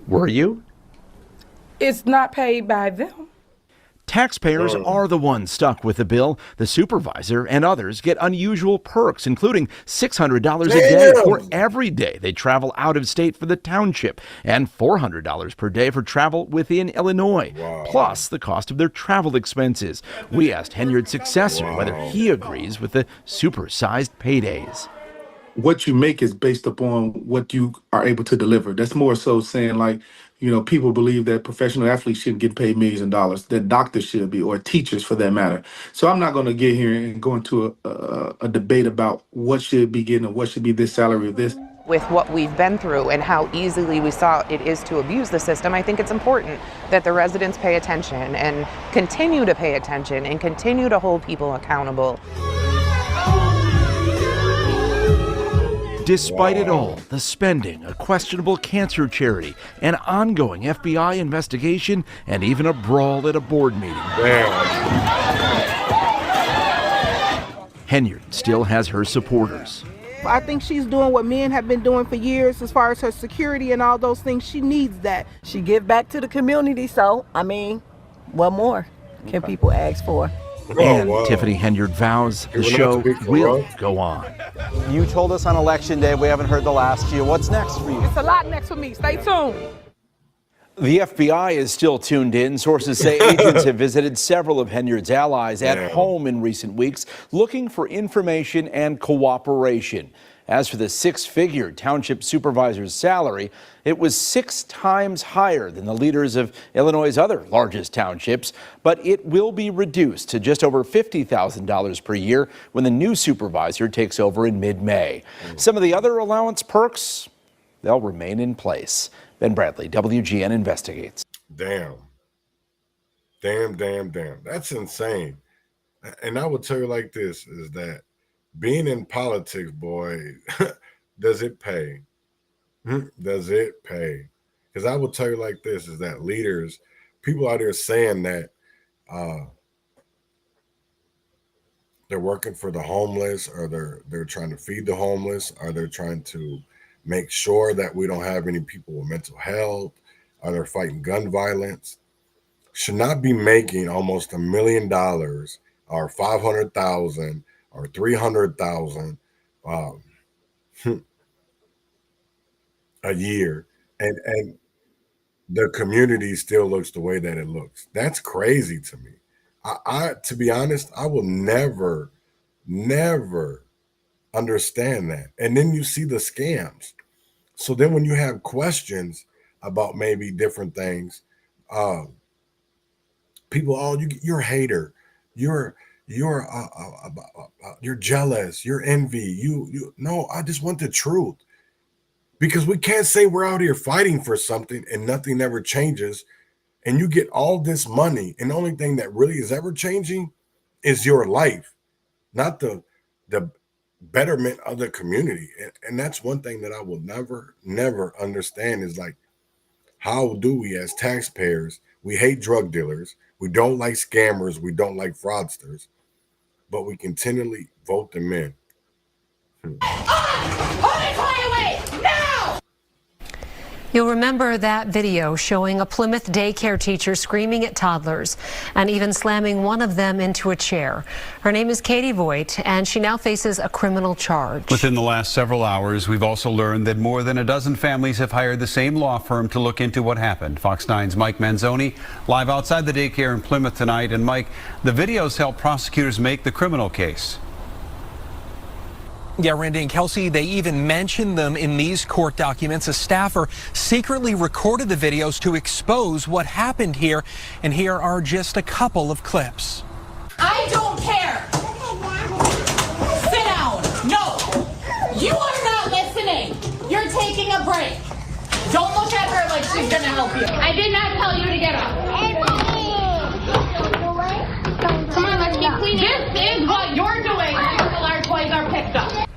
Speaker 30: Were you?
Speaker 29: It's not paid by them.
Speaker 1: Taxpayers are the ones stuck with the bill. The supervisor and others get unusual perks, including $600 a day for every day they travel out of state for the township, and $400 per day for travel within Illinois, plus the cost of their travel expenses. We asked Henyard's successor whether he agrees with the supersized paydays.
Speaker 31: What you make is based upon what you are able to deliver. That's more so saying, like, you know, people believe that professional athletes shouldn't get paid millions of dollars, that doctors should be, or teachers for that matter. So I'm not going to get here and go into a debate about what should be getting or what should be this salary or this.
Speaker 28: With what we've been through and how easily we saw it is to abuse the system, I think it's important that the residents pay attention and continue to pay attention and continue to hold people accountable.
Speaker 1: Despite it all, the spending, a questionable cancer charity, an ongoing FBI investigation, and even a brawl at a board meeting. Henyard still has her supporters.
Speaker 26: I think she's doing what men have been doing for years as far as her security and all those things. She needs that.
Speaker 32: She give back to the community, so, I mean, what more can people ask for?
Speaker 1: And Tiffany Henyard vows the show will go on.
Speaker 3: You told us on Election Day we haven't heard the last few. What's next for you?
Speaker 4: It's a lot next for me. Stay tuned.
Speaker 1: The FBI is still tuned in. Sources say agents have visited several of Henyard's allies at home in recent weeks, looking for information and cooperation. As for the six-figure township supervisor's salary, it was 6 times higher than the leaders of Illinois' other largest townships, but it will be reduced to just over $50,000 per year when the new supervisor takes over in mid-May. Some of the other allowance perks, they'll remain in place. Ben Bradley, WGN Investigates.
Speaker 15: Damn. That's insane. And I would tell you like this, is that being in politics, boy, does it pay? Does it pay? Because I will tell you like this, is that leaders, people out there saying that they're working for the homeless, or they're trying to feed the homeless, or they're trying to make sure that we don't have any people with mental health, or they're fighting gun violence, should not be making almost $1 million or $500,000 or $300,000 a year, and the community still looks the way that it looks. That's crazy to me. I to be honest, I will never understand that. And then you see the scams. So then when you have questions about maybe different things, people, you're a hater, you're jealous, you're envy, you no, I just want the truth. Because we can't say we're out here fighting for something and nothing ever changes, and you get all this money, and the only thing that really is ever changing is your life, not the betterment of the community. And that's one thing that I will never understand, is like, how do we as taxpayers, we hate drug dealers, we don't like scammers, we don't like fraudsters, but we continually vote them in.
Speaker 2: You'll remember that video showing a Plymouth daycare teacher screaming at toddlers and even slamming one of them into a chair. Her name is Katie Voigt, and she now faces a criminal charge.
Speaker 6: Within the last several hours, we've also learned that more than a dozen families have hired the same law firm to look into what happened. Fox 9's Mike Manzoni live outside the daycare in Plymouth tonight. And Mike, the videos help prosecutors make the criminal case.
Speaker 7: Yeah, Randy and Kelsey, they even mentioned them in these court documents. A staffer secretly recorded the videos to expose what happened here, and here are just a couple of clips.
Speaker 9: I don't care. Sit down. No, you are not listening. You're taking a break. Don't look at her like she's gonna help you. I did not tell you to get up. Come on, let's keep cleaning. This is what you're doing until our toys are picked up.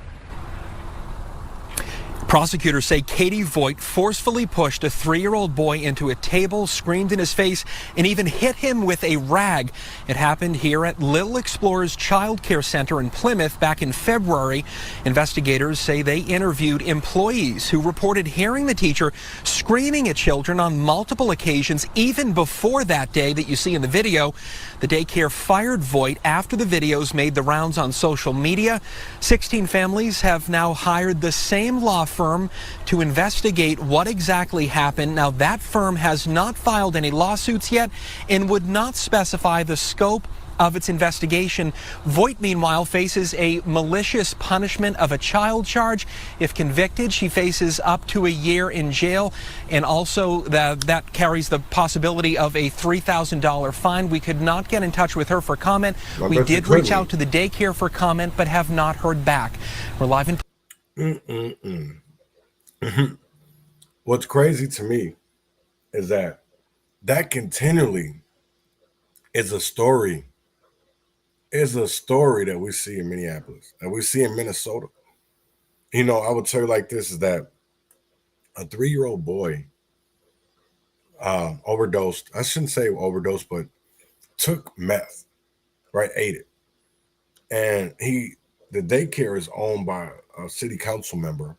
Speaker 7: Prosecutors say Katie Voigt forcefully pushed a 3-year-old boy into a table, screamed in his face, and even hit him with a rag. It happened here at Little Explorers Child Care Center in Plymouth back in February. Investigators say they interviewed employees who reported hearing the teacher screaming at children on multiple occasions, even before that day that you see in the video. The daycare fired Voigt after the videos made the rounds on social media. 16 families have now hired the same law firm to investigate what exactly happened. Now, that firm has not filed any lawsuits yet and would not specify the scope of its investigation. Voigt, meanwhile, faces a malicious punishment of a child charge. If convicted, she faces up to a year in jail, and also that carries the possibility of a $3,000 fine. We could not get in touch with her for comment. We did reach out to the daycare for comment, but have not heard back. We're live in...
Speaker 15: What's crazy to me is that continually is a story that we see in Minneapolis, that we see in Minnesota. You know, I would tell you like this, is that a 3-year-old boy overdosed. I shouldn't say overdosed, but took meth, right? Ate it. And the daycare is owned by a city council member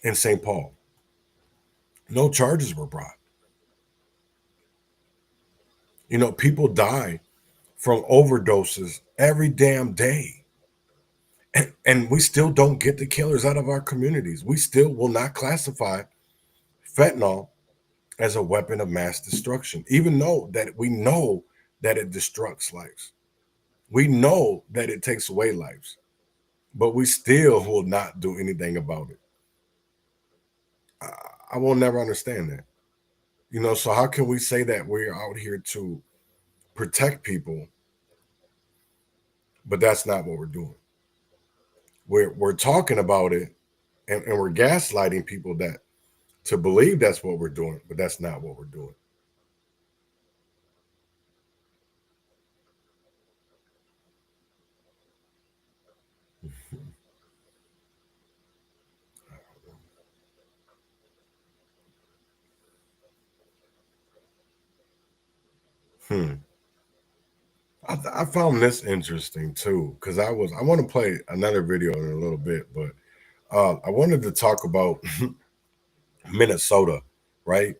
Speaker 15: in St. Paul. No charges were brought. You know, people die from overdoses every damn day. And we still don't get the killers out of our communities. We still will not classify fentanyl as a weapon of mass destruction, even though that we know that it destructs lives. We know that it takes away lives. but we still will not do anything about it. I will never understand that. You know, so how can we say that we're out here to protect people, but that's not what we're doing? We're talking about it, and we're gaslighting people that to believe that's what we're doing, but that's not what we're doing. I found this interesting too, because I want to play another video in a little bit, but I wanted to talk about Minnesota, right?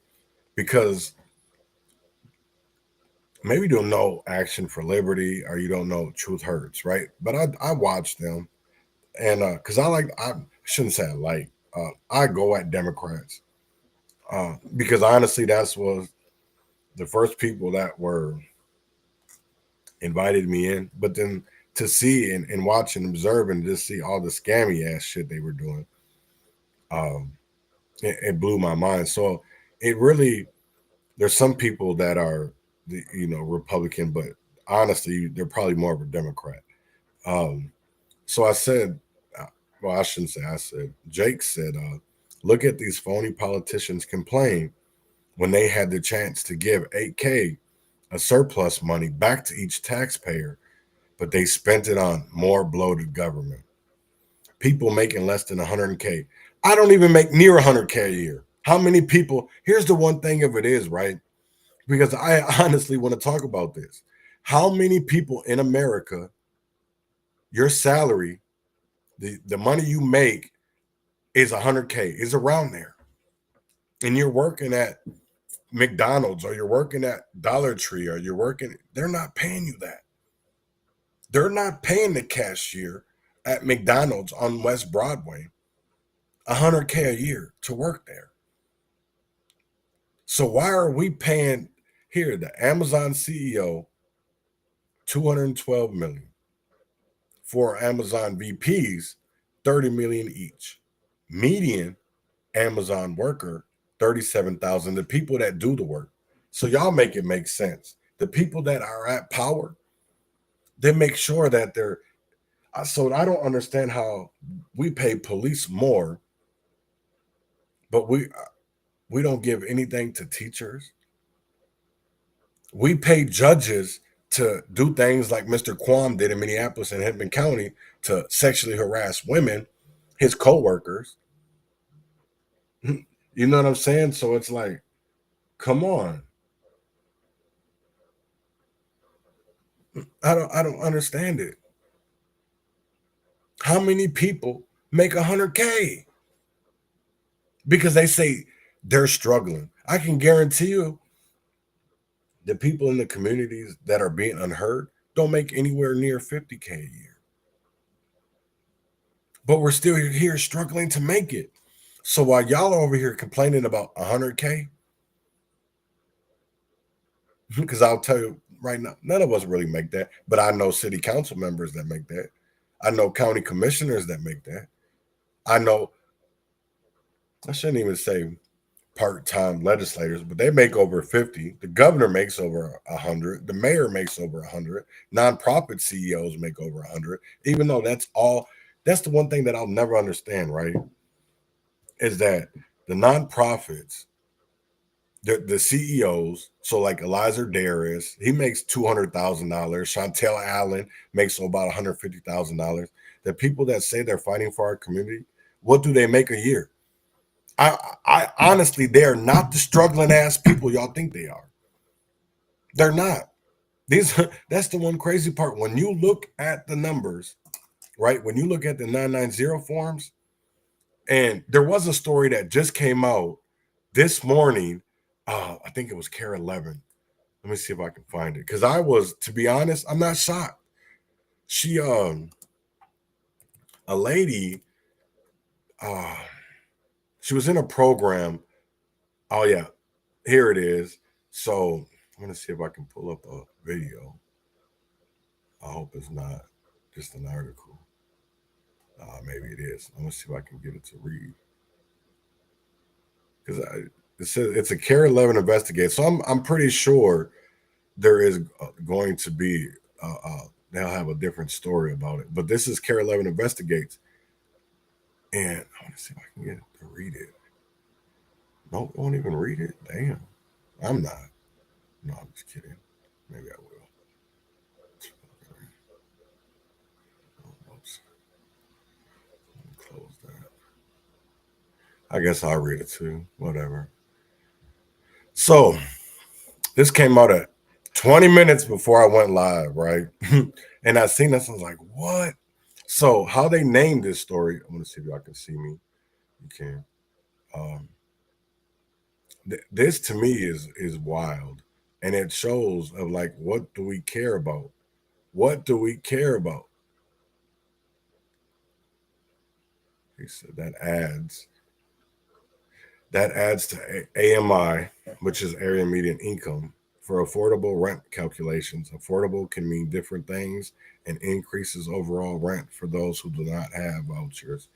Speaker 15: Because maybe you don't know Action for Liberty or you don't know Truth Hurts, right? But I watch them, and because I shouldn't say I go at Democrats because honestly, that's was the first people that were invited me in, but then to see and watch and observe and just see all the scammy ass shit they were doing, it blew my mind. So it really, there's some people that are, Republican, but honestly, they're probably more of a Democrat. So I said, well, I shouldn't say I said, Jake said, look at these phony politicians complain when they had the chance to give $8K a surplus money back to each taxpayer, but they spent it on more bloated government. People making less than 100K. I don't even make near 100K a year. How many people? Here's the one thing of it is, right? Because I honestly want to talk about this. How many people in America, your salary, the money you make is 100K, is around there. And you're working at McDonald's or you're working at Dollar Tree or they're not paying you that. They're not paying the cashier at McDonald's on West Broadway 100K a year to work there. So why are we paying here the Amazon CEO $212 million, for Amazon VPs $30 million each, median Amazon worker $37,000, the people that do the work. So y'all make it make sense. The people that are at power, they make sure that they're. So I don't understand how we pay police more, but we don't give anything to teachers. We pay judges to do things like Mr. Quam did in Minneapolis and Hennepin County to sexually harass women, his co-workers. You know what I'm saying? So it's like, come on. I don't understand it. How many people make 100K? Because they say they're struggling. I can guarantee you the people in the communities that are being unheard don't make anywhere near 50K a year. But we're still here struggling to make it. So while y'all are over here complaining about 100K, because I'll tell you right now, none of us really make that, but I know city council members that make that. I know county commissioners that make that. I shouldn't even say part-time legislators, but they make over 50. The governor makes over 100. The mayor makes over 100. Nonprofit CEOs make over 100. Even though that's the one thing that I'll never understand, right? Is that the nonprofits, the CEOs, so like Eliza Darius, he makes $200,000. Chantel Allen makes about $150,000. The people that say they're fighting for our community, what do they make a year? I honestly, they're not the struggling ass people y'all think they are. They're not. That's the one crazy part. When you look at the numbers, right? When you look at the 990 forms, and there was a story that just came out this morning. I think it was Kara 11. Let me see if I can find it. Because to be honest, I'm not shocked. She, a lady, she was in a program. Oh yeah, here it is. So I'm gonna see if I can pull up a video. I hope it's not just an article. Maybe it is. I'm gonna see if I can get it to read. Because it says it's a Care 11 investigate. So I'm pretty sure there is going to be they'll have a different story about it. But this is Care 11 investigates, and I want to see if I can get it to read it. Nope, won't even read it. Damn, I'm not. No, I'm just kidding. Maybe I will. Close that. I guess I'll read it too. Whatever. So this came out at 20 minutes before I went live, right? And I seen this, I was like, what? So how they named this story, I'm gonna see if y'all can see me. You can. This to me is wild. And it shows of like, what do we care about? What do we care about? He said that adds to AMI, which is area median income. For affordable rent calculations, affordable can mean different things and increases overall rent for those who do not have vouchers.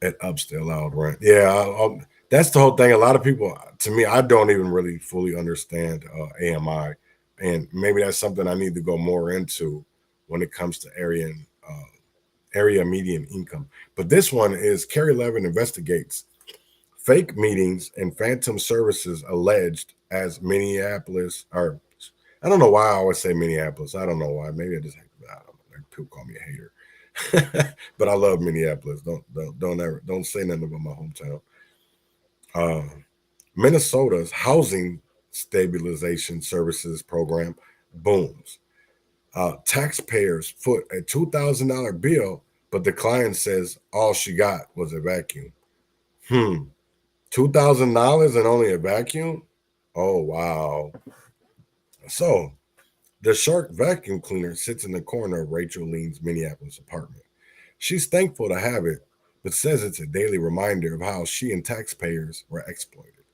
Speaker 15: It ups the allowed rent. Yeah, that's the whole thing. A lot of people, to me, I don't even really fully understand AMI. And maybe that's something I need to go more into when it comes to area median income. But this one is Care 11 investigates fake meetings and phantom services alleged as Minneapolis, or I don't know why I always say Minneapolis. I don't know why. Maybe I don't know. People call me a hater, but I love Minneapolis. Don't say nothing about my hometown. Minnesota's housing stabilization services program booms. Taxpayers foot a $2,000 bill, but the client says all she got was a vacuum. $2,000 and only a vacuum? Oh, wow. So the Shark vacuum cleaner sits in the corner of Rachel Lean's Minneapolis apartment. She's thankful to have it, but says it's a daily reminder of how she and taxpayers were exploited.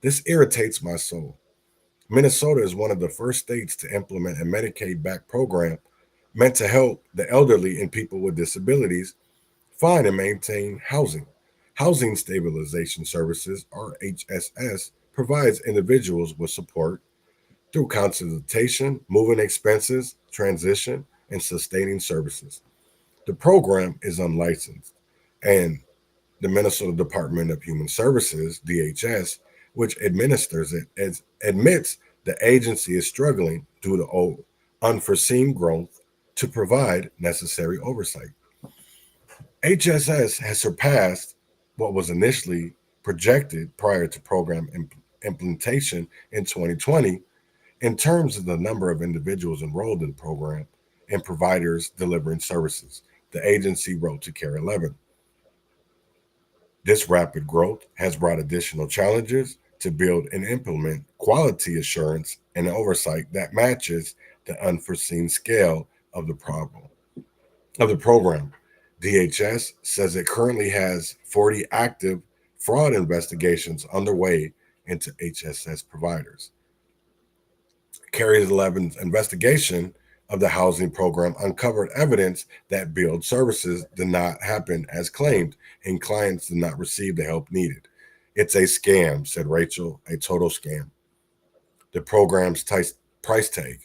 Speaker 15: This irritates my soul. Minnesota is one of the first states to implement a Medicaid-backed program meant to help the elderly and people with disabilities find and maintain housing. Housing Stabilization Services, or HSS, provides individuals with support through consultation, moving expenses, transition, and sustaining services. The program is unlicensed, and the Minnesota Department of Human Services, DHS, which administers it, admits the agency is struggling due to unforeseen growth to provide necessary oversight. HSS has surpassed what was initially projected prior to program implementation in 2020 in terms of the number of individuals enrolled in the program and providers delivering services, the agency wrote to Care 11. This rapid growth has brought additional challenges to build and implement quality assurance and oversight that matches the unforeseen scale of the program. DHS says it currently has 40 active fraud investigations underway into HSS providers. Care 11's investigation of the housing program uncovered evidence that billed services did not happen as claimed and clients did not receive the help needed. It's a scam, said Rachel, a total scam. The program's price tag.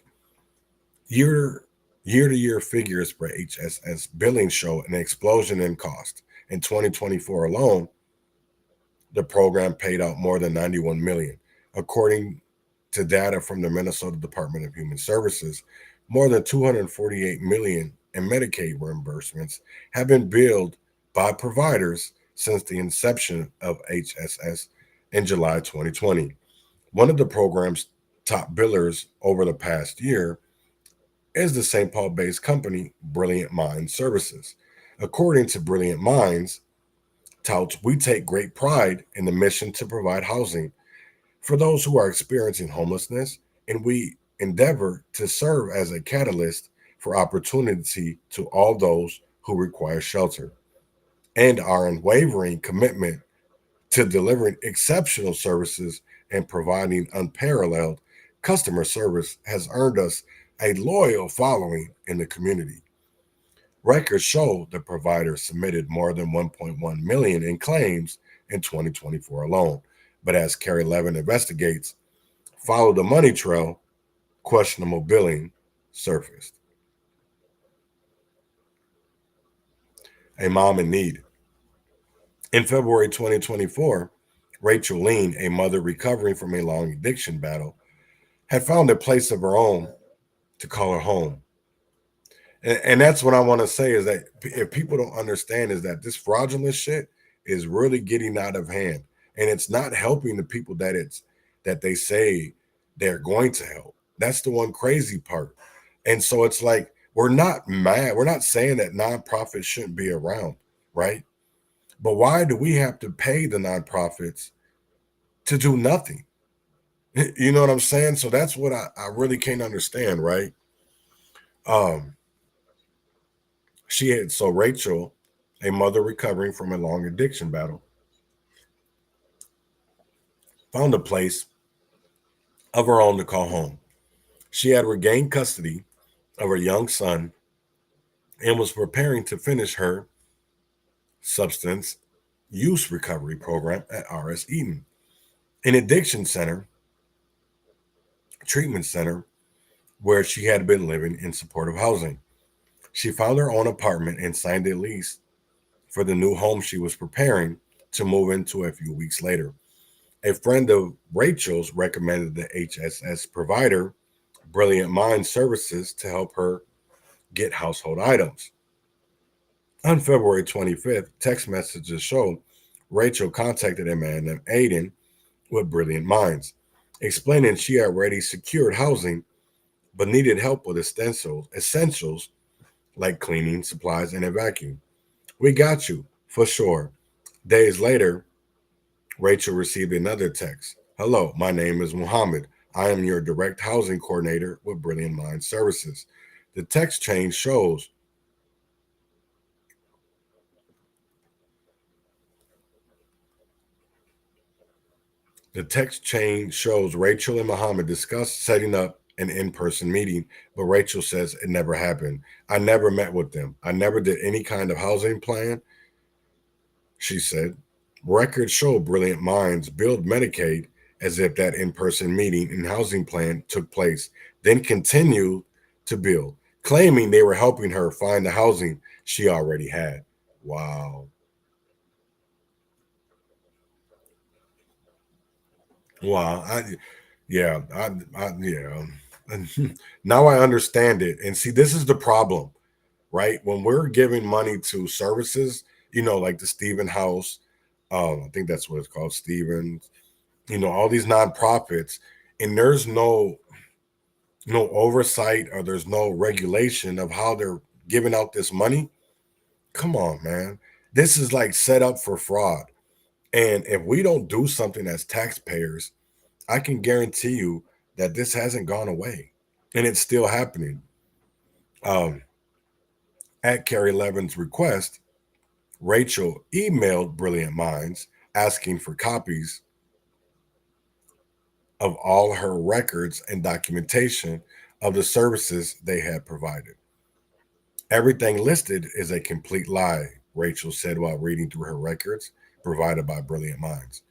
Speaker 15: Year-to-year figures for HSS billing show an explosion in cost. In 2024 alone, the program paid out more than $91 million. According to data from the Minnesota Department of Human Services, more than $248 million in Medicaid reimbursements have been billed by providers since the inception of HSS in July 2020. One of the program's top billers over the past year is the St. Paul-based company Brilliant Minds Services. According to Brilliant Minds, touts, we take great pride in the mission to provide housing for those who are experiencing homelessness, and we endeavor to serve as a catalyst for opportunity to all those who require shelter. And our unwavering commitment to delivering exceptional services and providing unparalleled customer service has earned us a loyal following in the community. Records show the provider submitted more than 1.1 million in claims in 2024 alone. But as Carrie Levin investigates, follow the money trail, questionable billing surfaced. A mom in need. In February 2024, Rachel Lean, a mother recovering from a long addiction battle, had found a place of her own to call her home. And that's what I want to say is that if people don't understand is that this fraudulent shit is really getting out of hand, and it's not helping the people that they say they're going to help. That's the one crazy part. And so it's like, we're not mad. We're not saying that nonprofits shouldn't be around, right? But why do we have to pay the nonprofits to do nothing? You know what I'm saying? So that's what I really can't understand, right? So Rachel, a mother recovering from a long addiction battle, found a place of her own to call home. She had regained custody of her young son and was preparing to finish her substance use recovery program at R.S. Eden, an addiction treatment center where she had been living in supportive housing. She found her own apartment and signed a lease for the new home she was preparing to move into a few weeks later. A friend of Rachel's recommended the HSS provider, Brilliant Mind Services, to help her get household items. On February 25th, text messages show Rachel contacted a man named Aiden with Brilliant Minds, explaining she already secured housing but needed help with essentials like cleaning supplies and a vacuum. We got you, for sure. Days later, Rachel received another text. Hello, my name is Muhammad. I am your direct housing coordinator with Brilliant Mind Services. The text chain shows Rachel and Muhammad discussed setting up an in-person meeting, but Rachel says it never happened. I never met with them. I never did any kind of housing plan, she said. Records show Brilliant Minds billed Medicaid as if that in-person meeting and housing plan took place, then continued to bill, claiming they were helping her find the housing she already had. Wow. Wow. Yeah. Now I understand it. And see, this is the problem, right? When we're giving money to services, like the Stephen House, I think that's what it's called, Stevens, all these nonprofits, and there's no oversight or there's no regulation of how they're giving out this money. Come on, man. This is like set up for fraud. And if we don't do something as taxpayers, I can guarantee you that this hasn't gone away, and it's still happening. At Carrie Levin's request, Rachel emailed Brilliant Minds asking for copies of all her records and documentation of the services they had provided. Everything listed is a complete lie, Rachel said while reading through her records provided by Brilliant Minds.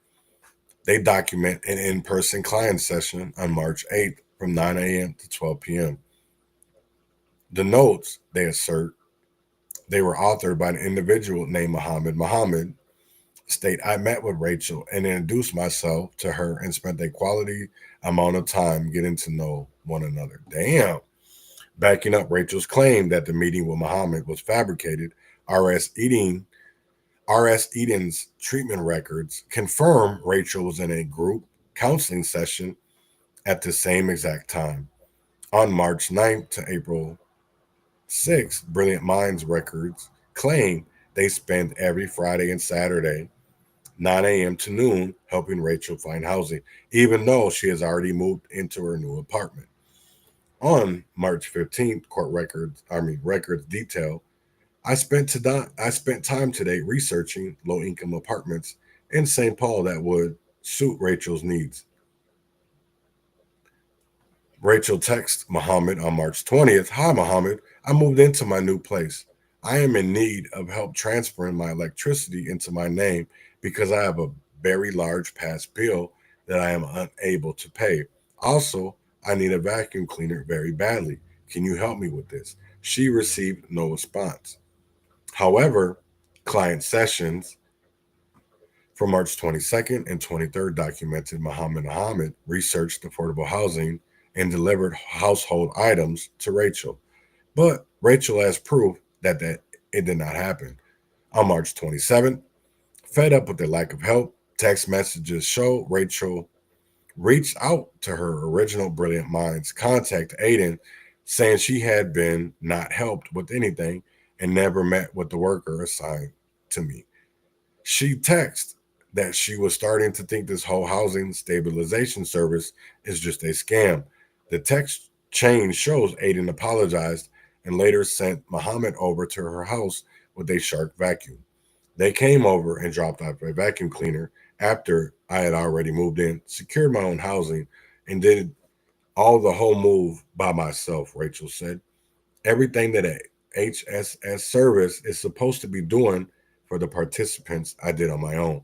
Speaker 15: They document an in-person client session on March 8th from 9 a.m. to 12 p.m. The notes, they assert, they were authored by an individual named Muhammad, state I met with Rachel and introduced myself to her and spent a quality amount of time getting to know one another. Damn. Backing up Rachel's claim that the meeting with Muhammad was fabricated, R.S. Eden's treatment records confirm Rachel was in a group counseling session at the same exact time. On March 9th to April 6th, Brilliant Minds records claim they spend every Friday and Saturday, 9 a.m. to noon, helping Rachel find housing, even though she has already moved into her new apartment. On March 15th, records detail, I spent time today researching low-income apartments in St. Paul that would suit Rachel's needs. Rachel texts Muhammad on March 20th, Hi, Muhammad. I moved into my new place. I am in need of help transferring my electricity into my name because I have a very large past bill that I am unable to pay. Also, I need a vacuum cleaner very badly. Can you help me with this? She received no response. However, client sessions for March 22nd and 23rd documented Muhammad Ahmed researched affordable housing and delivered household items to Rachel. But Rachel has proof that it did not happen. On March 27th, fed up with the lack of help, text messages show Rachel reached out to her original Brilliant Minds contact, Aiden, saying she had been not helped with anything and never met with the worker assigned to me. She texted that she was starting to think this whole housing stabilization service is just a scam. The text chain shows Aiden apologized and later sent Muhammad over to her house with a Shark vacuum. They came over and dropped off a vacuum cleaner after I had already moved in, secured my own housing, and did the whole move by myself, Rachel said. Everything that a HSS service is supposed to be doing for the participants, I did on my own.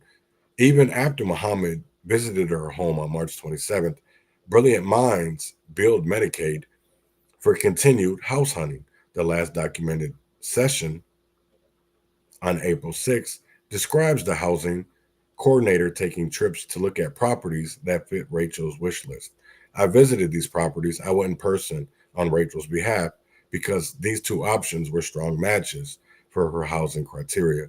Speaker 15: Even after Muhammad visited her home on March 27th, Brilliant Minds billed Medicaid for continued house hunting. The last documented session on April 6th describes the housing coordinator taking trips to look at properties that fit Rachel's wish list. I visited these properties. I went in person on Rachel's behalf because these two options were strong matches for her housing criteria.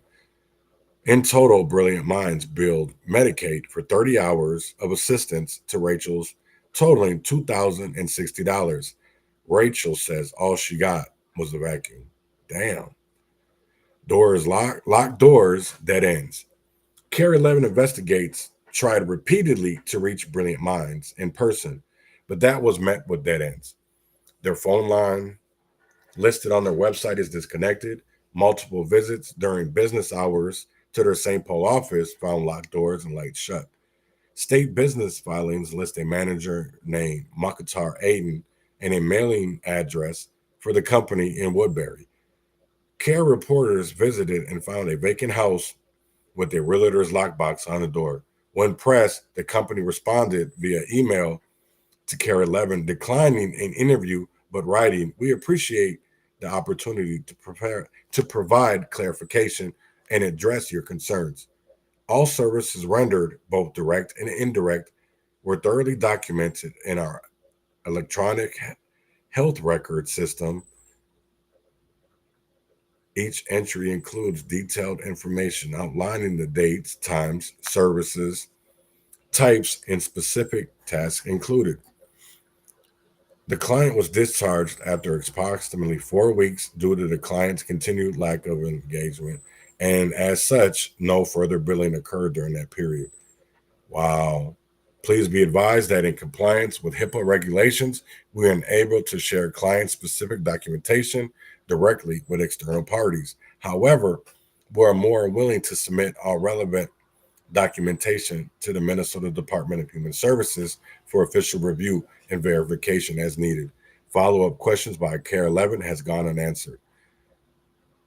Speaker 15: In total, Brilliant Minds billed Medicaid for 30 hours of assistance to Rachel's, totaling $2,060. Rachel says all she got was the vacuum. Damn. Doors locked doors, dead ends. Care 11 investigates tried repeatedly to reach Brilliant Minds in person, but that was met with dead ends. Their phone line listed on their website is disconnected. Multiple visits during business hours to their St. Paul office found locked doors and lights shut. State business filings list a manager named Makatar Aiden and a mailing address for the company in Woodbury. Care reporters visited and found a vacant house with a realtor's lockbox on the door. When pressed, the company responded via email to Care 11, declining an interview, but writing, "We appreciate the opportunity to provide clarification and address your concerns. All services rendered, both direct and indirect, were thoroughly documented in our electronic health record system. Each entry includes detailed information outlining the dates, times, services, types, and specific tasks included. The client was discharged after approximately 4 weeks due to the client's continued lack of engagement, and as such, no further billing occurred during that period." Wow. Please be advised that in compliance with HIPAA regulations, we are unable to share client-specific documentation directly with external parties. However, we are more willing to submit all relevant documentation to the Minnesota Department of Human Services for official review and verification as needed. Follow-up questions by Care 11 has gone unanswered.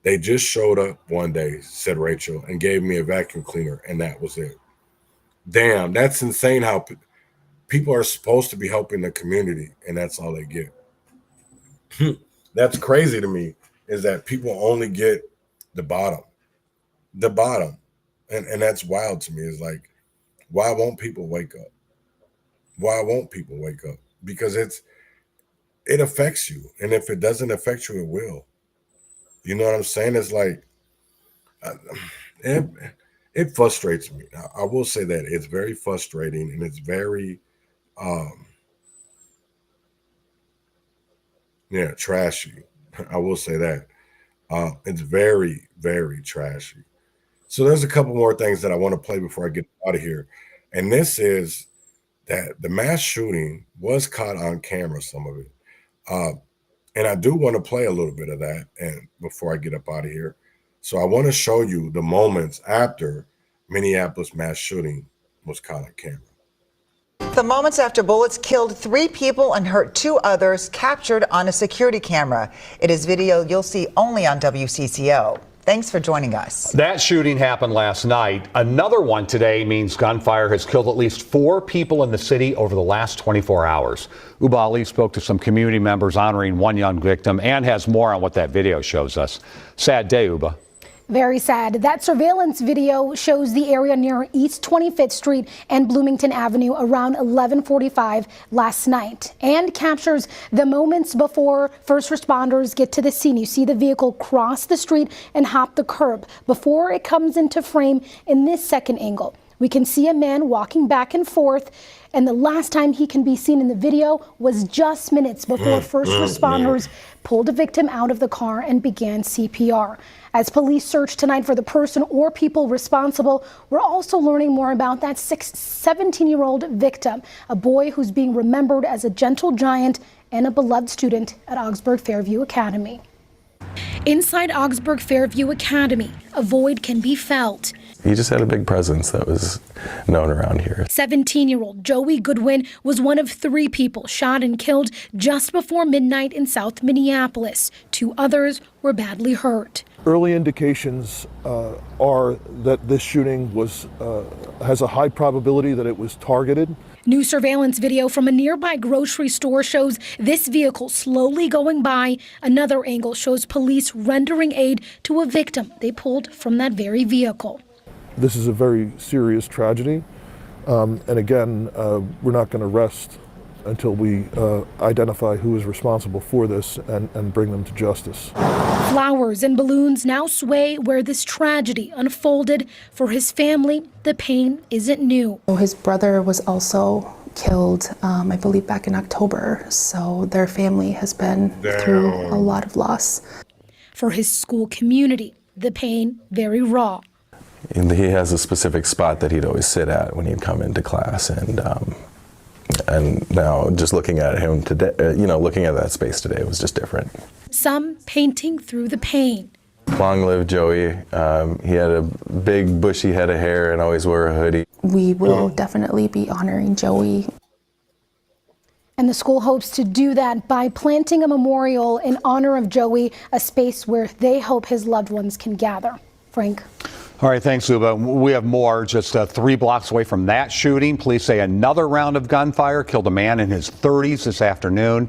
Speaker 15: "They just showed up one day," said Rachel, "and gave me a vacuum cleaner, and that was it." Damn, that's insane how people are supposed to be helping the community, and that's all they get. That's crazy to me, is that people only get the bottom. And that's wild to me. Is like, why won't people wake up? Why won't people wake up? Because it affects you. And if it doesn't affect you, it will. You know what I'm saying? It's like, it frustrates me. I will say that it's very frustrating, and it's very, trashy. I will say that. It's very, very trashy. So there's a couple more things that I want to play before I get out of here. And this is that the mass shooting was caught on camera, some of it. And I do want to play a little bit of that and before I get up out of here. So I want to show you the moments after Minneapolis mass shooting was caught on camera.
Speaker 10: The moments after bullets killed 3 people and hurt 2 others, captured on a security camera. It is video you'll see only on WCCO. Thanks for joining us.
Speaker 11: That shooting happened last night. Another one today means gunfire has killed at least 4 people in the city over the last 24 hours. Uba Ali spoke to some community members honoring one young victim and has more on what that video shows us. Sad day, Uba.
Speaker 12: Very sad. That surveillance video shows the area near East 25th Street and Bloomington Avenue around 11:45 last night and captures the moments before first responders get to the scene. You see the vehicle cross the street and hop the curb before it comes into frame in this second angle. We can see a man walking back and forth, and the last time he can be seen in the video was just minutes before first responders pulled a victim out of the car and began CPR. As police search tonight for the person or people responsible, we're also learning more about that 17-year-old victim, a boy who's being remembered as a gentle giant and a beloved student at Augsburg Fairview Academy. Inside Augsburg Fairview Academy, a void can be felt.
Speaker 13: He just had a big presence that was known around here.
Speaker 12: 17-year-old Joey Goodwin was one of 3 people shot and killed just before midnight in South Minneapolis. 2 others were badly hurt.
Speaker 14: Early indications are that this shooting has a high probability that it was targeted.
Speaker 12: New surveillance video from a nearby grocery store shows this vehicle slowly going by. Another angle shows police rendering aid to a victim they pulled from that very vehicle.
Speaker 14: This is a very serious tragedy, and again, we're not going to rest until we identify who is responsible for this and bring them to justice.
Speaker 12: Flowers and balloons now sway where this tragedy unfolded. For his family, the pain isn't new.
Speaker 16: His brother was also killed, I believe, back in October, so their family has been through a lot of loss.
Speaker 12: For his school community, the pain very raw.
Speaker 13: And he has a specific spot that he'd always sit at when he'd come into class, and now just looking at him today, looking at that space today was just different.
Speaker 12: Some painting through the pain.
Speaker 13: Long live Joey. He had a big bushy head of hair and always wore a hoodie.
Speaker 16: We will definitely be honoring Joey.
Speaker 12: And the school hopes to do that by planting a memorial in honor of Joey, a space where they hope his loved ones can gather. Frank.
Speaker 11: All right, thanks, Uba. We have more. Just 3 blocks away from that shooting, police say another round of gunfire killed a man in his 30s this afternoon.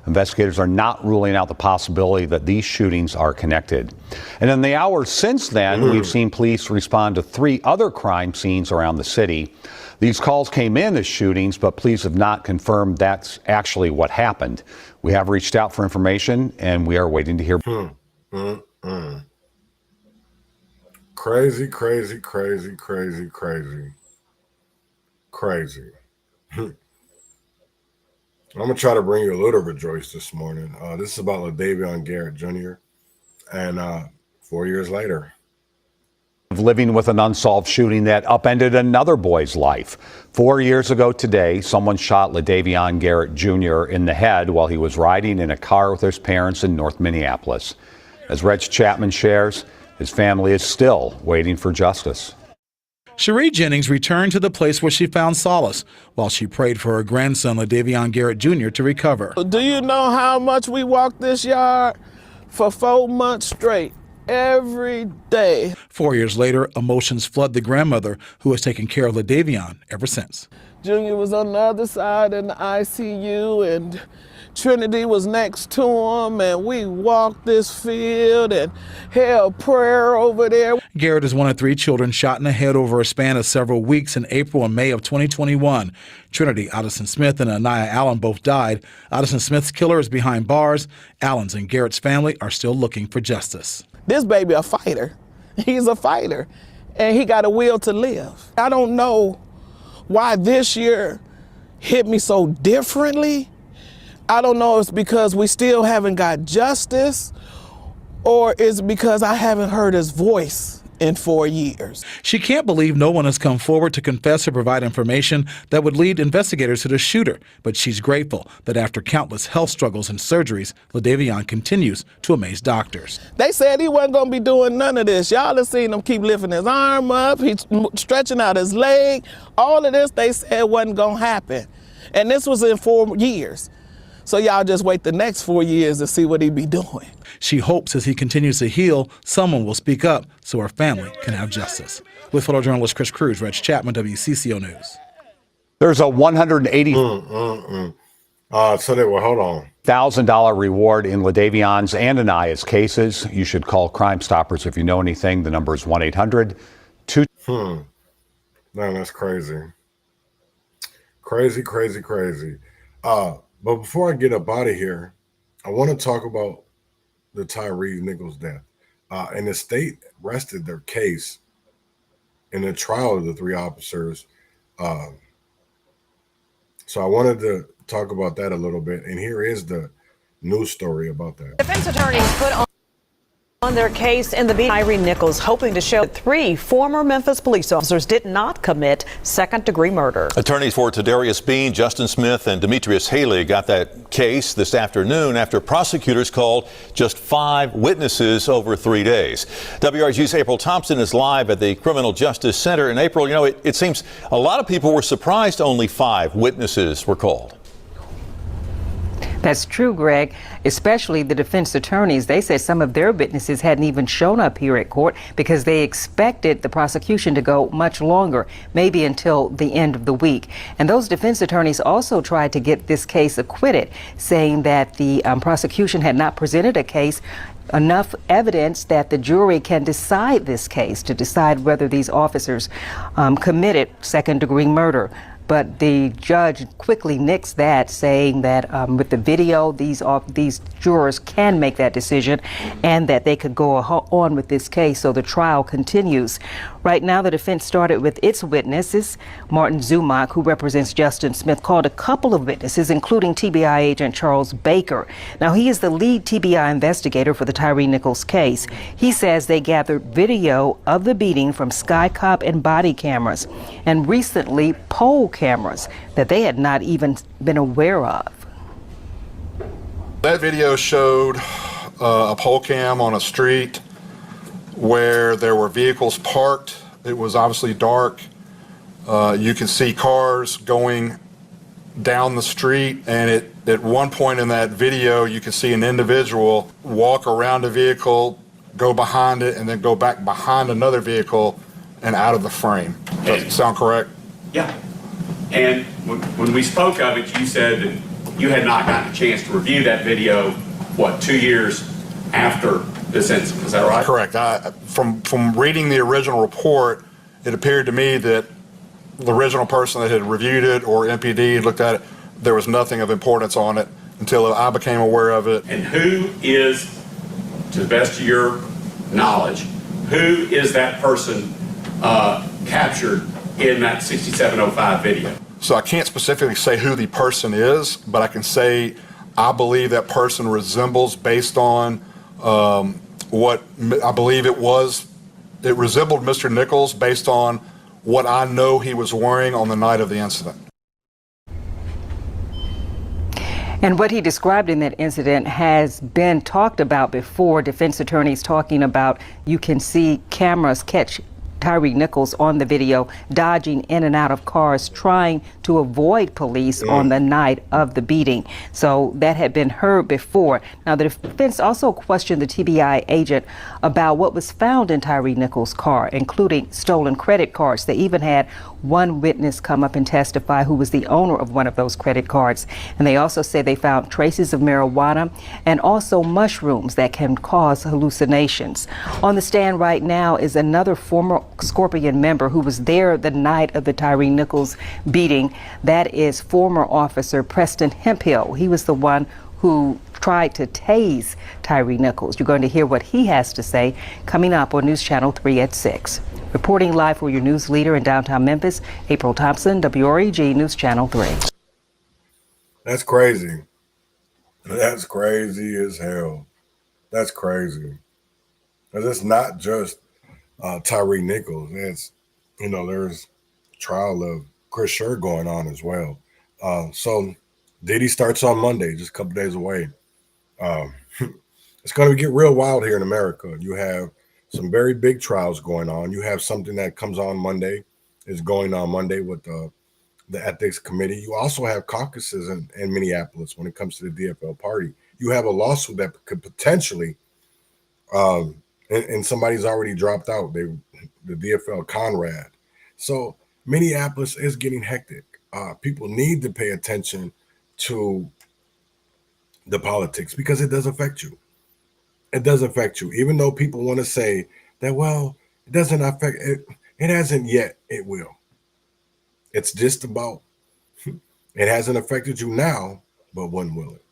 Speaker 11: Investigators are not ruling out the possibility that these shootings are connected. And in the hours since then, we've seen police respond to 3 other crime scenes around the city. These calls came in as shootings, but police have not confirmed that's actually what happened. We have reached out for information, and we are waiting to hear.
Speaker 15: Crazy, crazy, crazy, crazy, crazy, crazy. I'm going to try to bring you a little rejoice this morning. This is about LaDavion Garrett Jr. and 4 years later.
Speaker 11: Living with an unsolved shooting that upended another boy's life. 4 years ago today, someone shot LaDavion Garrett Jr. in the head while he was riding in a car with his parents in North Minneapolis. As Reg Chapman shares, his family is still waiting for justice.
Speaker 17: Cherie Jennings returned to the place where she found solace while she prayed for her grandson, LaDavion Garrett Jr., to recover.
Speaker 3: Do you know how much we walked this yard? For 4 months straight, every day.
Speaker 17: 4 years later, emotions flood the grandmother who has taken care of LaDavion ever since.
Speaker 3: Junior was on the other side in the ICU, and Trinity was next to him, and we walked this field and held prayer over there.
Speaker 17: Garrett is one of 3 children shot in the head over a span of several weeks in April and May of 2021. Trinity, Addison Smith, and Anaya Allen both died. Addison Smith's killer is behind bars. Allen's and Garrett's family are still looking for justice.
Speaker 3: This baby a fighter. He's a fighter, and he got a will to live. I don't know why this year hit me so differently. I don't know if it's because we still haven't got justice, or it's because I haven't heard his voice in 4 years.
Speaker 17: She can't believe no one has come forward to confess or provide information that would lead investigators to the shooter, but she's grateful that after countless health struggles and surgeries, LaDavion continues to amaze doctors.
Speaker 3: They said he wasn't going to be doing none of this. Y'all have seen him keep lifting his arm up, he's stretching out his leg. All of this they said wasn't going to happen. And this was in 4 years. So y'all just wait the next 4 years to see what he be doing.
Speaker 17: She hopes as he continues to heal, someone will speak up so her family can have justice. With photojournalist Chris Cruz, Reg Chapman, WCCO News.
Speaker 11: There's a $180,000
Speaker 15: hold on.
Speaker 11: $1,000 reward in LaDavion's and Anaya's cases. You should call Crime Stoppers if you know anything. The number is 1-800-2.
Speaker 15: Man, that's crazy. Crazy. But before I get up out of here, I want to talk about the Tyree Nichols death. And the state rested their case in the trial of the 3 officers. So I wanted to talk about that a little bit. And here is the news story about that.
Speaker 5: Defense attorneys put on their case in the beat. Tyree Nichols hoping to show that 3 former Memphis police officers did not commit second-degree murder.
Speaker 8: Attorneys for Tadarius Bean, Justin Smith, and Demetrius Haley got that case this afternoon after prosecutors called just 5 witnesses over 3 days. WRG's April Thompson is live at the Criminal Justice Center. And April, you know, it seems a lot of people were surprised only 5 witnesses were called.
Speaker 18: That's true, Greg, especially the defense attorneys. They said some of their witnesses hadn't even shown up here at court because they expected the prosecution to go much longer, maybe until the end of the week. And those defense attorneys also tried to get this case acquitted, saying that the prosecution had not presented enough evidence that the jury can decide this case, to decide whether these officers committed second-degree murder. But the judge quickly nixed that, saying that with the video, these jurors can make that decision and that they could go on with this case. So the trial continues. Right now, the defense started with its witnesses. Martin Zumock, who represents Justin Smith, called a couple of witnesses, including TBI agent Charles Baker. Now, he is the lead TBI investigator for the Tyree Nichols case. He says they gathered video of the beating from SkyCop and body cameras, and recently pole cameras that they had not even been aware of.
Speaker 31: That video showed a pole cam on a street where there were vehicles parked. It was obviously dark. You can see cars going down the street, and at one point in that video you can see an individual walk around a vehicle, go behind it, and then go back behind another vehicle and out of the frame. Does it sound correct?
Speaker 19: Yeah. And when we spoke of it, you said that you had not gotten a chance to review that video, 2 years after this incident. Is that right?
Speaker 31: Correct. From reading the original report, it appeared to me that the original person that had reviewed it or MPD looked at it, there was nothing of importance on it until I became aware of it.
Speaker 19: And who is, to the best of your knowledge, who is that person captured in that 6705 video?
Speaker 31: So I can't specifically say who the person is, but I can say I believe that person resembles, based on what I believe it resembled Mr. Nichols based on what I know he was wearing on the night of the incident.
Speaker 18: And what he described in that incident has been talked about before. Defense attorneys talking about you can see cameras catch Tyree Nichols on the video dodging in and out of cars, trying to avoid police on the night of the beating. So that had been heard before. Now, the defense also questioned the TBI agent about what was found in Tyree Nichols' car, including stolen credit cards. They even had one witness come up and testify who was the owner of one of those credit cards. And they also say they found traces of marijuana and also mushrooms that can cause hallucinations. On the stand right now is another former Scorpion member who was there the night of the Tyree Nichols beating. That is former officer Preston Hemphill. He was the one who tried to tase Tyree Nichols. You're going to hear what he has to say coming up on News Channel 3 at 6. Reporting live for your news leader in downtown Memphis, April Thompson, WREG News Channel 3.
Speaker 15: That's crazy. That's crazy as hell. That's crazy. Because it's not just Tyre Nichols. There's trial of Chris Shrug going on as well. So Diddy starts on Monday, just a couple days away. It's going to get real wild here in America. You have some very big trials going on. You have something that comes on Monday, is going on Monday with the ethics committee. You also have caucuses in Minneapolis when it comes to the DFL party. You have a lawsuit that could potentially, and somebody's already dropped out, the DFL Conrad. So Minneapolis is getting hectic. People need to pay attention to the politics because it does affect you. It does affect you. Even though people want to say that, well, it doesn't affect it. It hasn't yet. It will. It's just about, it hasn't affected you now, but when will it?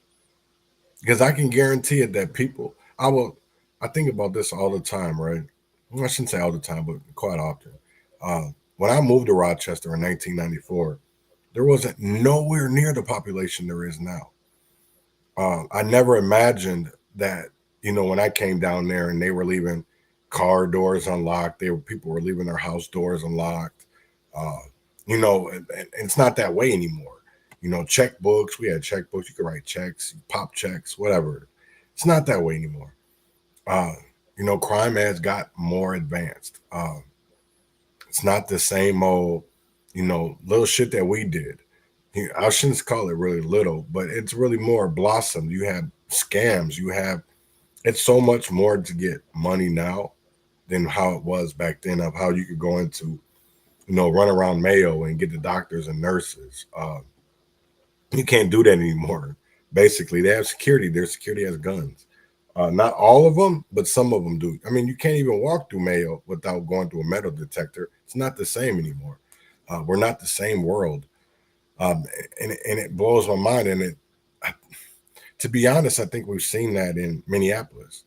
Speaker 15: Because I can guarantee it that people, I think about this all the time, right? Well, I shouldn't say all the time, but quite often. When I moved to Rochester in 1994, there wasn't nowhere near the population there is now. I never imagined that, when I came down there and they were leaving car doors unlocked, people were leaving their house doors unlocked. And it's not that way anymore. Checkbooks, we had checkbooks, you could write checks, pop checks, whatever. It's not that way anymore. Crime has got more advanced. It's not the same old, little shit that we did. I shouldn't call it really little, but it's really more blossomed. You have scams, it's so much more to get money now than how it was back then, of how you could go into, run around Mayo and get the doctors and nurses. You can't do that anymore. Basically, they have security. Their security has guns. Not all of them, but some of them do. I mean, you can't even walk through Mayo without going through a metal detector. It's not the same anymore. We're not the same world. And it blows my mind. And to be honest, I think we've seen that in Minneapolis.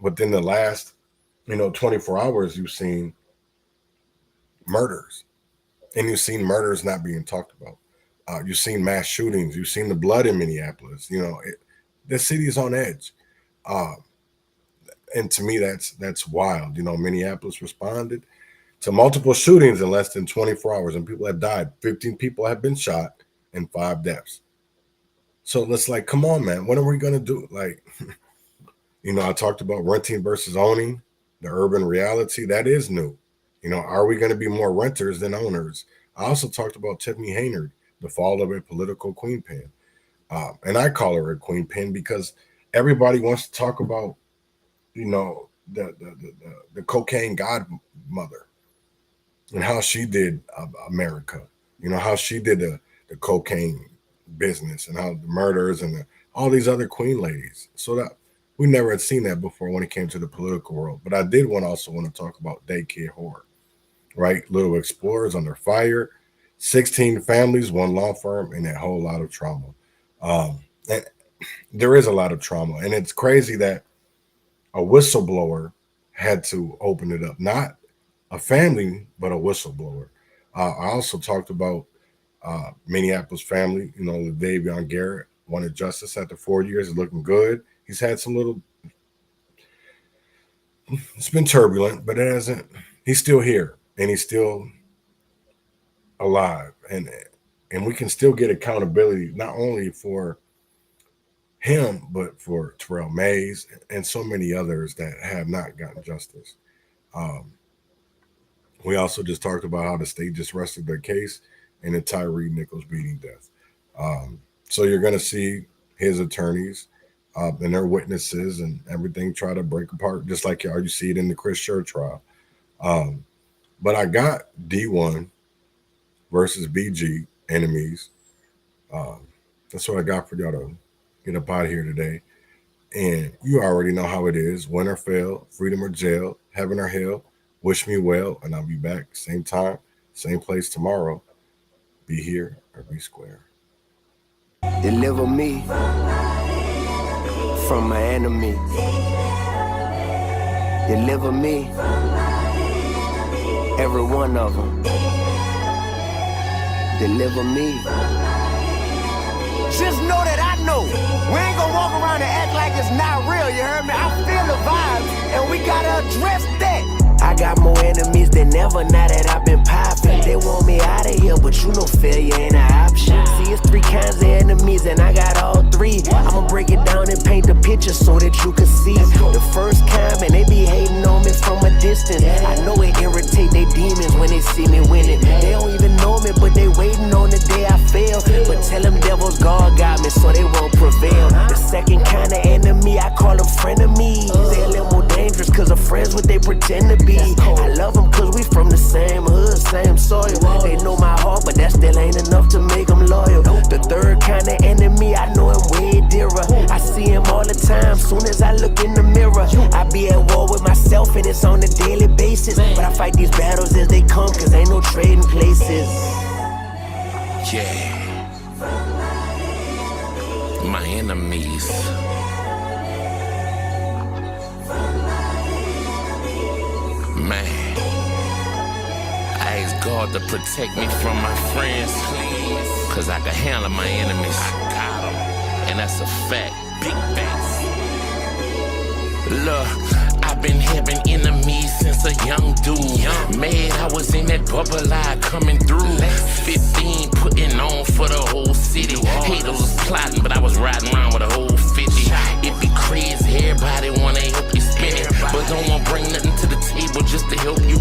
Speaker 15: Within the last, 24 hours, you've seen murders. And you've seen murders not being talked about. You've seen mass shootings. You've seen the blood in Minneapolis. The city is on edge. And to me, that's wild. Minneapolis responded to multiple shootings in less than 24 hours, and people have died. 15 people have been shot and 5 deaths. So let's come on, man. What are we going to do? I talked about renting versus owning, the urban reality. That is new. Are we going to be more renters than owners? I also talked about Tiffany Haynard, the fall of a political queen pin. And I call her a queen pin because everybody wants to talk about, the cocaine godmother and how she did America, how she did the cocaine business and how the murders and all these other queen ladies. So that we never had seen that before when it came to the political world. But I did also want to talk about daycare horror, right? Little Explorers under fire, 16 families, 1 law firm, and a whole lot of trauma. And there is a lot of trauma. And it's crazy that a whistleblower had to open it up. Not a family, but a whistleblower. I also talked about Minneapolis family, Davion Garrett wanted justice after 4 years. He's looking good. He's had some it's been turbulent, but it hasn't. He's still here and he's still alive. And we can still get accountability, not only for him, but for Terrell Mays and so many others that have not gotten justice. We also just talked about how the state just rested their case in the Tyre Nichols beating death. So you're going to see his attorneys and their witnesses and everything try to break apart, just like you see it in the Chris Shrug trial. But I got D1 versus BG enemies. That's what I got for y'all to get up out of here today. And you already know how it is. Win or fail, freedom or jail, heaven or hell. Wish me well, and I'll be back same time, same place tomorrow. Be here or be square.
Speaker 20: Deliver me from my enemy. Deliver me, every one of them. Deliver me. Just know that I know we ain't gonna walk around and act like it's not real, you heard me? I feel the vibes, and we gotta address that. I got more enemies than ever now that I've been popping. They want me out of here, but you know failure ain't an option. See, it's three kinds of enemies, and I got all three. I'ma break it down and paint the picture so that you can see. The first kind, man, they be hating on me from a distance. I know it irritate they demons when they see me winning. They don't even know me, but they waiting on the day I fail. But tell them devils God got me, so they won't prevail. The second kind of enemy, I call them frenemies. They a little more dangerous, cause of friends what they pretend to be. I love them cause we from the same hood, same soil. They know my heart, but that still ain't enough to make them loyal. The third kind of enemy, I know him way dearer. I see him all the time, soon as I look in the mirror. I be at war with myself and it's on a daily basis. But I fight these battles as they come, cause ain't no trading places.
Speaker 4: Yeah. My enemies. Man, I ask God to protect me from my friends, cause I can handle my enemies. I got them, and that's a fact. Big facts. Look, I've been having enemies since a young dude. Mad I was in that bubble line coming through. 15 putting on for the whole city. Haters was plotting, but I was riding around with a whole 50. It be crazy, everybody wanna help you spin it, but don't wanna bring nothing to the table just to help you